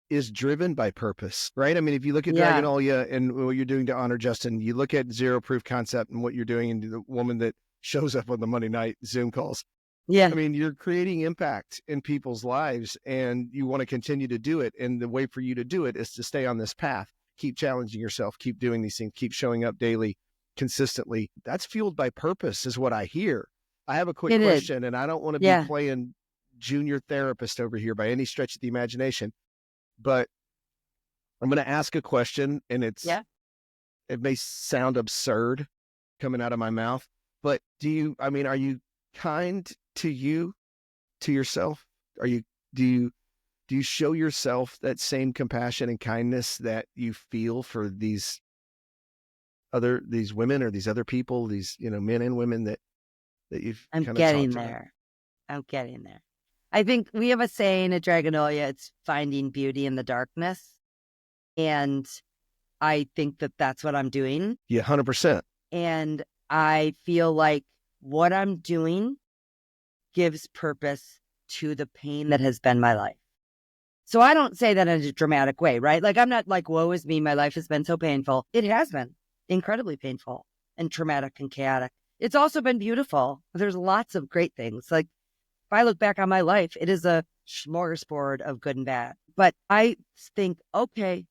is driven by purpose, right? I mean, if you look at Dragonolia and what you're doing to honor Justin, you look at Zero Proof Concept and what you're doing and the woman that shows up on the Monday night Zoom calls. Yeah. I mean, you're creating impact in people's lives and you want to continue to do it. And the way for you to do it is to stay on this path, keep challenging yourself, keep doing these things, keep showing up daily, consistently. That's fueled by purpose is what I hear. I have a quick question, and I don't want to be playing junior therapist over here by any stretch of the imagination, but I'm going to ask a question and it may sound absurd coming out of my mouth, But are you kind to yourself? Are you, do you show yourself that same compassion and kindness that you feel for these women or these other people, these, men and women that you've I'm kind of getting talked about? there. I'm getting there. I think we have a saying at Dragonolia, it's finding beauty in the darkness. And I think that that's what I'm doing. Yeah, 100%. And I feel like what I'm doing gives purpose to the pain that has been my life. So I don't say that in a dramatic way, right? Like, I'm not like, woe is me, my life has been so painful. It has been incredibly painful and traumatic and chaotic. It's also been beautiful. There's lots of great things. Like, if I look back on my life, it is a smorgasbord of good and bad. But I think, okay,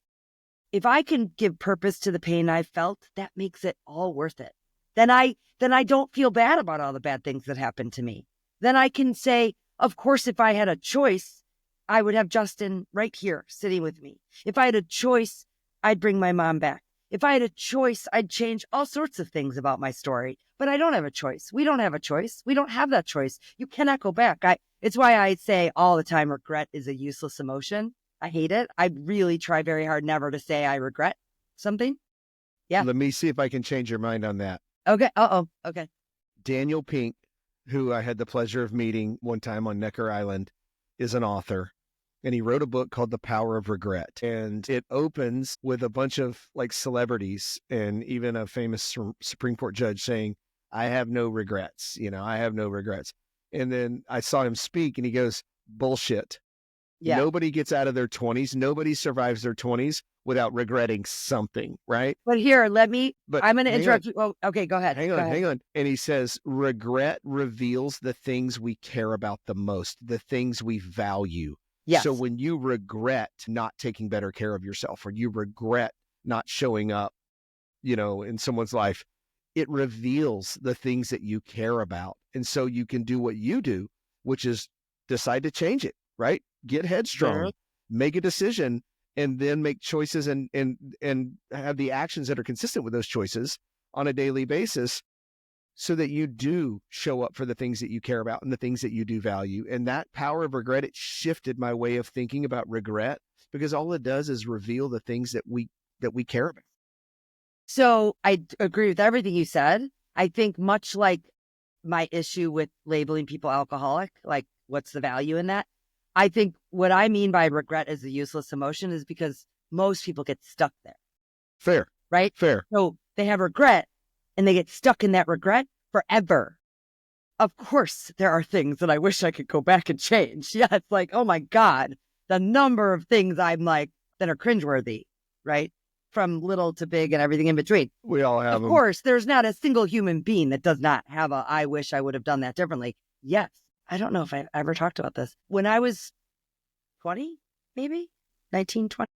if I can give purpose to the pain I felt, that makes it all worth it. Then I don't feel bad about all the bad things that happened to me. Then I can say, of course, if I had a choice, I would have Justin right here sitting with me. If I had a choice, I'd bring my mom back. If I had a choice, I'd change all sorts of things about my story. But I don't have a choice. We don't have a choice. We don't have that choice. You cannot go back. It's why I say all the time, regret is a useless emotion. I hate it. I really try very hard never to say I regret something. Yeah. Let me see if I can change your mind on that. Okay. Uh-oh. Okay. Daniel Pink, who I had the pleasure of meeting one time on Necker Island, is an author. And he wrote a book called The Power of Regret. And it opens with a bunch of like celebrities and even a famous Supreme Court judge saying, I have no regrets. I have no regrets. And then I saw him speak and he goes, bullshit. Yeah. Nobody gets out of their 20s. Nobody survives their 20s without regretting something, right? But here, I'm going to interrupt on. you. Oh, okay, go ahead. Hang on. And he says, regret reveals the things we care about the most, the things we value. Yes. So when you regret not taking better care of yourself, or you regret not showing up, in someone's life, it reveals the things that you care about. And so you can do what you do, which is decide to change it, right? Get headstrong, make a decision, and then make choices and have the actions that are consistent with those choices on a daily basis, so that you do show up for the things that you care about and the things that you do value. And that power of regret, it shifted my way of thinking about regret, because all it does is reveal the things that we care about. So I agree with everything you said. I think much like my issue with labeling people alcoholic, like what's the value in that? I think what I mean by regret as a useless emotion is because most people get stuck there. Fair. Right? Fair. So they have regret and they get stuck in that regret forever. Of course, there are things that I wish I could go back and change. Yeah, it's like, oh my God, the number of things I'm like that are cringeworthy, right? From little to big and everything in between. We all have them. Of course, there's not a single human being that does not have I wish I would have done that differently. Yes. I don't know if I've ever talked about this. When I was 20, maybe 19, 20,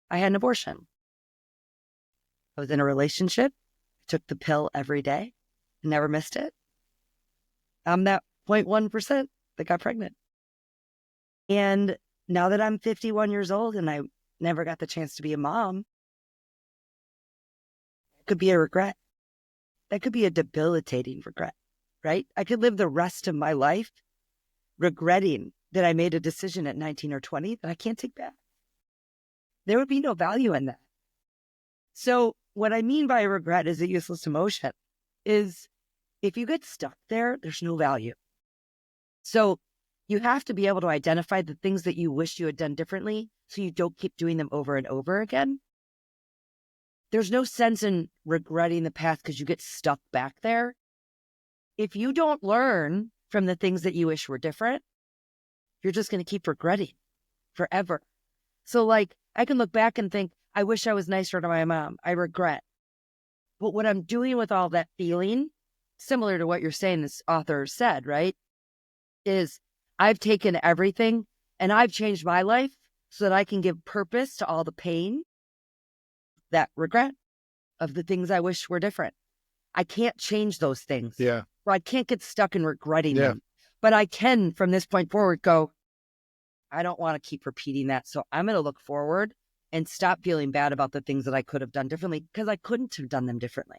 I had an abortion. I was in a relationship, took the pill every day, never missed it. I'm that 0.1% that got pregnant. And now that I'm 51 years old and I never got the chance to be a mom, it could be a regret. That could be a debilitating regret, right? I could live the rest of my life regretting that I made a decision at 19 or 20 that I can't take back. There would be no value in that. So what I mean by regret is a useless emotion is if you get stuck there, there's no value. So you have to be able to identify the things that you wish you had done differently so you don't keep doing them over and over again. There's no sense in regretting the past because you get stuck back there. If you don't learn from the things that you wish were different, you're just going to keep regretting forever. So like, I can look back and think, I wish I was nicer to my mom. I regret. But what I'm doing with all that feeling, similar to what you're saying this author said, right, is I've taken everything and I've changed my life so that I can give purpose to all the pain, that regret of the things I wish were different. I can't change those things. Yeah. Or I can't get stuck in regretting them. But I can, from this point forward, go, I don't want to keep repeating that. So I'm going to look forward and stop feeling bad about the things that I could have done differently because I couldn't have done them differently.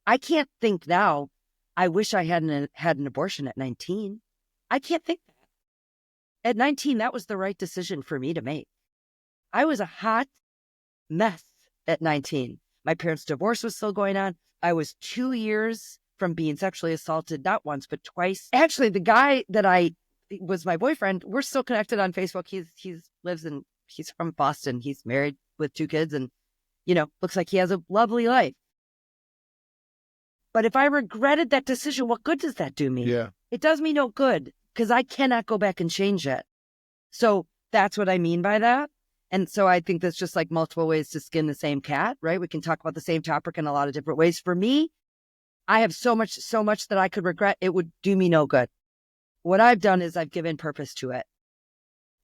I can't think now, I wish I hadn't had an abortion at 19. I can't think that. At 19, that was the right decision for me to make. I was a hot mess at 19. My parents' divorce was still going on. I was 2 years from being sexually assaulted, not once, but twice. Actually, the guy that was my boyfriend, we're still connected on Facebook. He's from Boston. He's married with 2 kids and, looks like he has a lovely life. But if I regretted that decision, what good does that do me? Yeah. It does me no good because I cannot go back and change it. So that's what I mean by that. And so I think there's just like multiple ways to skin the same cat, right? We can talk about the same topic in a lot of different ways. For me, I have so much that I could regret. It would do me no good. What I've done is I've given purpose to it.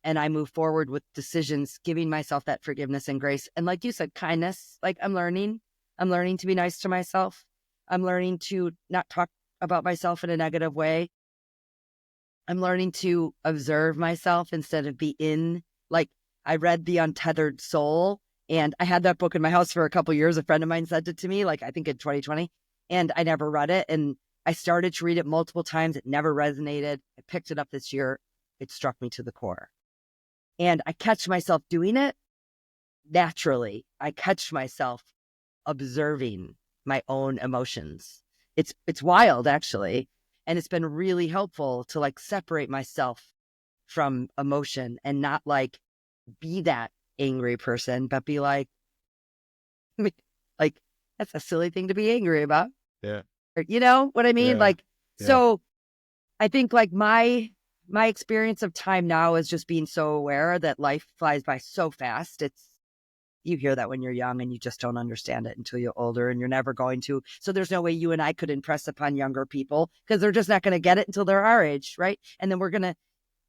And I move forward with decisions, giving myself that forgiveness and grace. And like you said, kindness, like I'm learning to be nice to myself. I'm learning to not talk about myself in a negative way. I'm learning to observe myself instead of be in. Like I read The Untethered Soul, and I had that book in my house for a couple of years. A friend of mine sent it to me, like I think in 2020, and I never read it. And I started to read it multiple times. It never resonated. I picked it up this year. It struck me to the core. And I catch myself doing it naturally. I catch myself observing my own emotions. It's wild, actually. And it's been really helpful to like separate myself from emotion and not like be that angry person, but be like that's a silly thing to be angry about. Yeah. Or, you know what I mean? Yeah. So I think like my experience of time now is just being so aware that life flies by so fast. You hear that when you're young and you just don't understand it until you're older, and you're never going to. So there's no way you and I could impress upon younger people because they're just not going to get it until they're our age, right? And then we're going to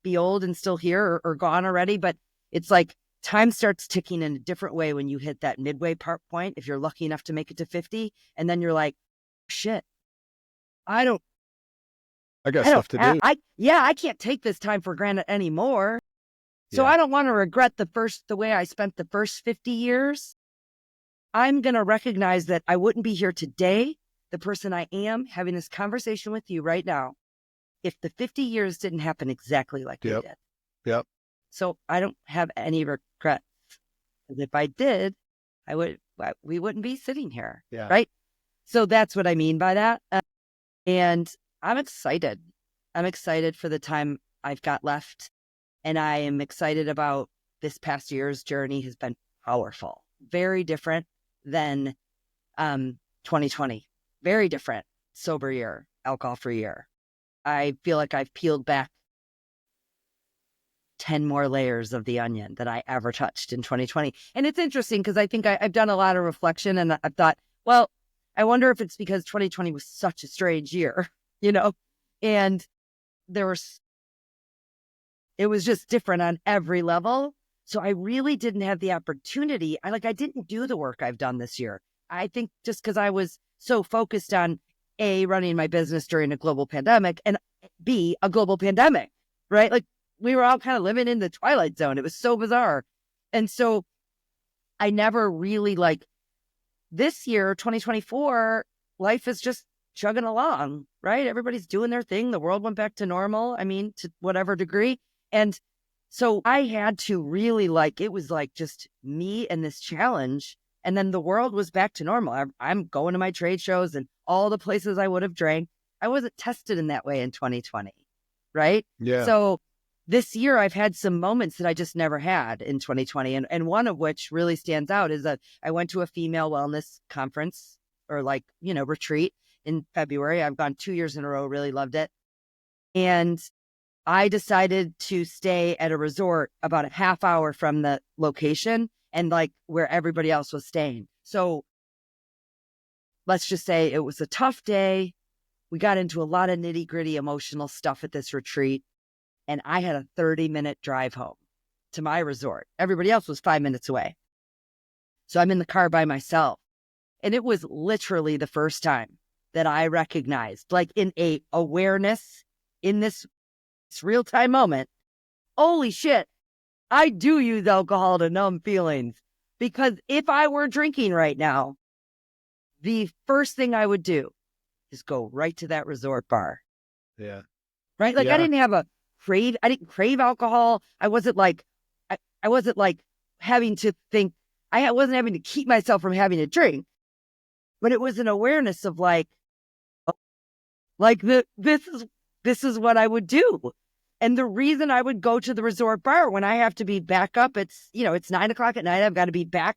be old and still here or gone already. But it's like time starts ticking in a different way when you hit that midway part point, if you're lucky enough to make it to 50. And then you're like, shit, I got stuff to do. I can't take this time for granted anymore. So I don't want to regret the way I spent the first 50 years. I'm going to recognize that I wouldn't be here today, the person I am, having this conversation with you right now, if the 50 years didn't happen exactly like they did. Yep. So I don't have any regrets. If I did, we wouldn't be sitting here. Yeah. Right. So that's what I mean by that. And I'm excited. I'm excited for the time I've got left. And I am excited about this past year's journey has been powerful, very different than 2020, very different, sober year, alcohol-free year. I feel like I've peeled back 10 more layers of the onion that I ever touched in 2020. And it's interesting because I think I've done a lot of reflection, and I've thought, well, I wonder if it's because 2020 was such a strange year, and it was just different on every level. So I really didn't have the opportunity. I didn't do the work I've done this year. I think just because I was so focused on A, running my business during a global pandemic, and B, a global pandemic, right? Like we were all kind of living in the twilight zone. It was so bizarre. And so I never really this year, 2024, life is just chugging along, right? Everybody's doing their thing. The world went back to normal. I mean, to whatever degree. And so I had to really it was just me and this challenge. And then the world was back to normal. I'm going to my trade shows and all the places I would have drank. I wasn't tested in that way in 2020. Right. Yeah. So this year I've had some moments that I just never had in 2020. And one of which really stands out is that I went to a female wellness conference or retreat in February. I've gone 2 years in a row, really loved it. And I decided to stay at a resort about a half hour from the location and where everybody else was staying. So let's just say it was a tough day. We got into a lot of nitty gritty emotional stuff at this retreat. And I had a 30-minute drive home to my resort. Everybody else was 5 minutes away. So I'm in the car by myself. And it was literally the first time that I recognized, in a awareness in this real-time moment, holy shit, I do use alcohol to numb feelings. Because if I were drinking right now, the first thing I would do is go right to that resort bar. Yeah. Right? Like I didn't have I didn't crave alcohol. I wasn't like having to think, wasn't having to keep myself from having a drink, but it was an awareness of this is what I would do. And the reason I would go to the resort bar when I have to be back up, it's 9:00 at night. I've got to be back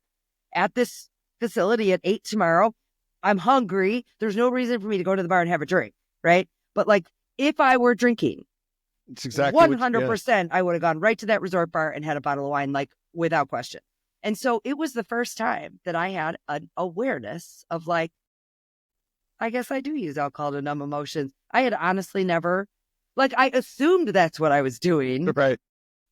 at this facility at 8 tomorrow. I'm hungry. There's no reason for me to go to the bar and have a drink. Right. But like, if I were drinking, it's exactly 100%, I would have gone right to that resort bar and had a bottle of wine, like without question. And so it was the first time that I had an awareness of like, I guess I do use alcohol to numb emotions. I had honestly never, like, I assumed that's what I was doing, right,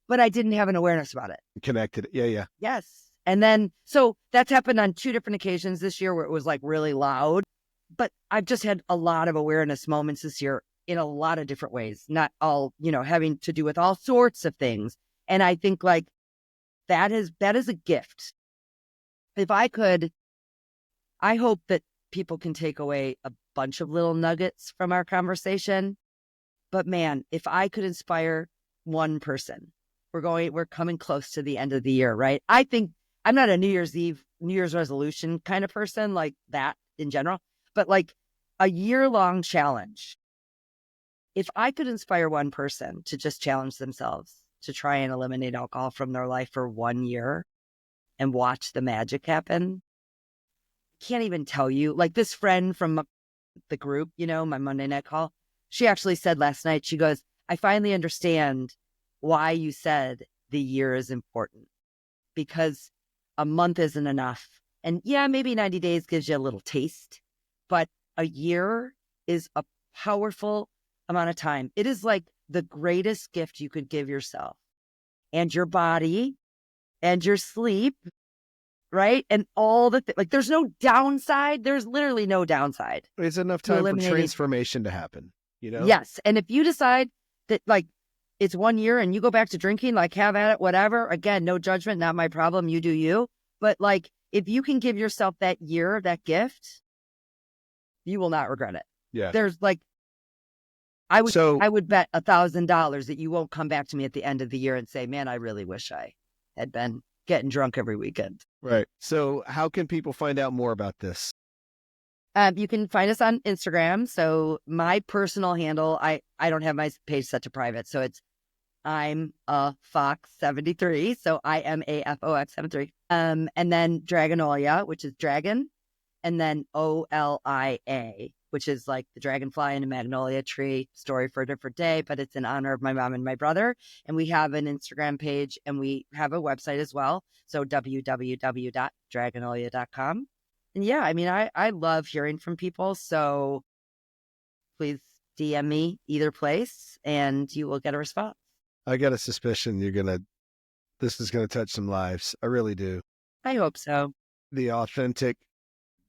but I didn't have an awareness about it. Connected. Yeah. Yes. And then, so that's happened on 2 different occasions this year where it was like really loud, but I've just had a lot of awareness moments this year in a lot of different ways, not all, having to do with all sorts of things. And I think like that is a gift. If I could, I hope that people can take away a bunch of little nuggets from our conversation. But man, if I could inspire one person, we're coming close to the end of the year, right? I think I'm not a New Year's resolution kind of person like that in general, but like a year-long challenge. If I could inspire one person to just challenge themselves to try and eliminate alcohol from their life for 1 year and watch the magic happen, can't even tell you. Like this friend from the group, my Monday night call, she actually said last night, she goes, I finally understand why you said the year is important, because a month isn't enough. And yeah, maybe 90 days gives you a little taste, but a year is a powerful amount of time. It is like the greatest gift you could give yourself and your body and your sleep, right? And all like there's no downside. There's literally no downside. It's enough time for transformation to happen, Yes. And if you decide that like it's 1 year and you go back to drinking, like have at it, whatever, again, no judgment, not my problem. You do you. But like, if you can give yourself that year, that gift, you will not regret it. Yeah. There's like, I would bet $1,000 that you won't come back to me at the end of the year and say, man, I really wish I had been getting drunk every weekend. Right. So how can people find out more about this? You can find us on Instagram. So my personal handle, I don't have my page set to private. So it's I'm a Fox 73. So IMAFOX 73. And then Dragonolia, which is dragon, and then OLIA, which is like the dragonfly and a magnolia tree, story for a different day, but it's in honor of my mom and my brother. And we have an Instagram page and we have a website as well. So www.dragonolia.com. And yeah, I mean, I love hearing from people. So please DM me either place and you will get a response. I got a suspicion this is going to touch some lives. I really do. I hope so. The authentic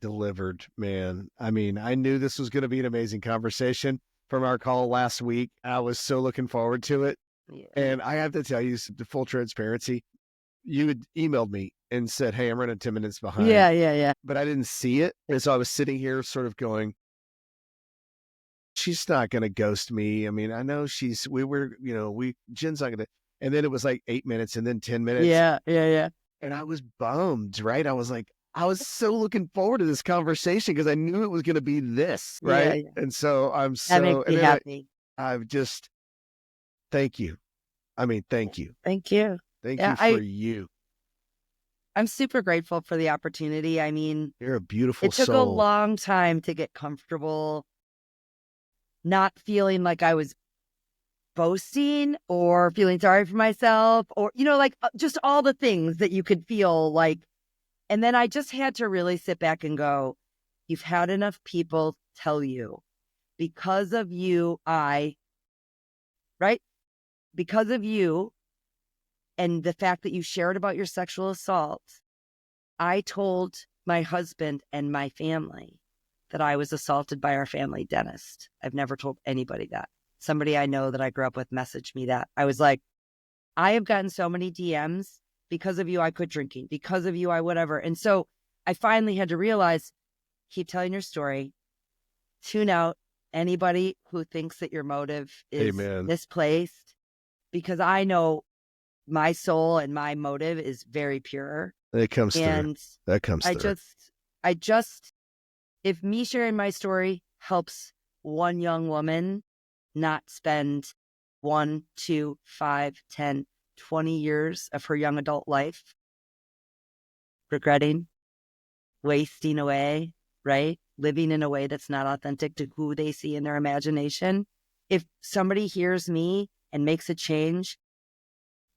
delivered, man. I mean, I knew this was going to be an amazing conversation from our call last week. I was so looking forward to it. Yeah. And I have to tell you, the full transparency, you had emailed me and said, hey, I'm running 10 minutes behind. Yeah. But I didn't see it. And so I was sitting here sort of going, she's not going to ghost me. I mean, I know Jen's not going to, and then it was like 8 minutes and then 10 minutes. Yeah. And I was bummed, right? I was like, I was so looking forward to this conversation because I knew it was going to be this, right? Yeah. And so I'm so that makes me happy. I've just, thank you. I mean, thank you. Thank you. Thank you for you. I'm super grateful for the opportunity. I mean, you're a beautiful soul. It took a long time to get comfortable not feeling like I was boasting or feeling sorry for myself or, like just all the things that you could feel like. And then I just had to really sit back and go, you've had enough people tell you because of you, because of you and the fact that you shared about your sexual assault, I told my husband and my family that I was assaulted by our family dentist. I've never told anybody that. Somebody I know that I grew up with messaged me that. I was like, I have gotten so many DMs. Because of you, I quit drinking. Because of you, I whatever. And so I finally had to realize, keep telling your story. tune out anybody who thinks that your motive is Amen. misplaced, because I know my soul and my motive is very pure. It comes through. And That comes I through. just, if me sharing my story helps one young woman not spend 1, 2, 5, 10, 20 years of her young adult life regretting, wasting away, right? Living in a way that's not authentic to who they see in their imagination. If somebody hears me and makes a change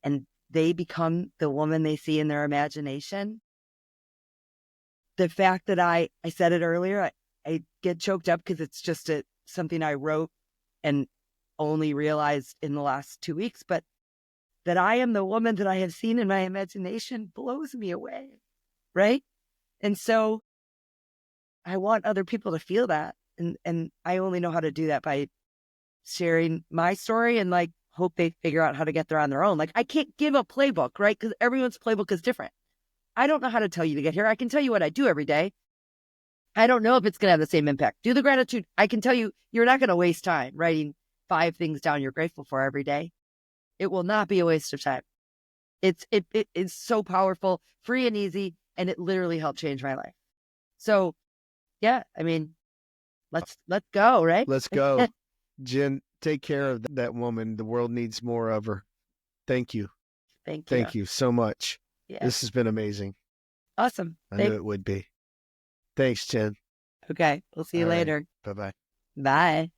and they become the woman they see in their imagination, the fact that I said it earlier, I get choked up because it's just something I wrote and only realized in the last 2 weeks, but that I am the woman that I have seen in my imagination blows me away, right? And so I want other people to feel that. And I only know how to do that by sharing my story and like hope they figure out how to get there on their own. Like I can't give a playbook, right? Because everyone's playbook is different. I don't know how to tell you to get here. I can tell you what I do every day. I don't know if it's going to have the same impact. Do the gratitude. I can tell you, you're not going to waste time writing 5 things down you're grateful for every day. It will not be a waste of time. It is so powerful, free and easy, and it literally helped change my life. So yeah, I mean, let's go, right? Let's go. Jen, take care of that woman. The world needs more of her. Thank you. Thank you. Thank you so much. Yeah. This has been amazing. Awesome. I knew it would be. Thanks, Jen. Okay. We'll see you All right. later. Bye-bye. Bye.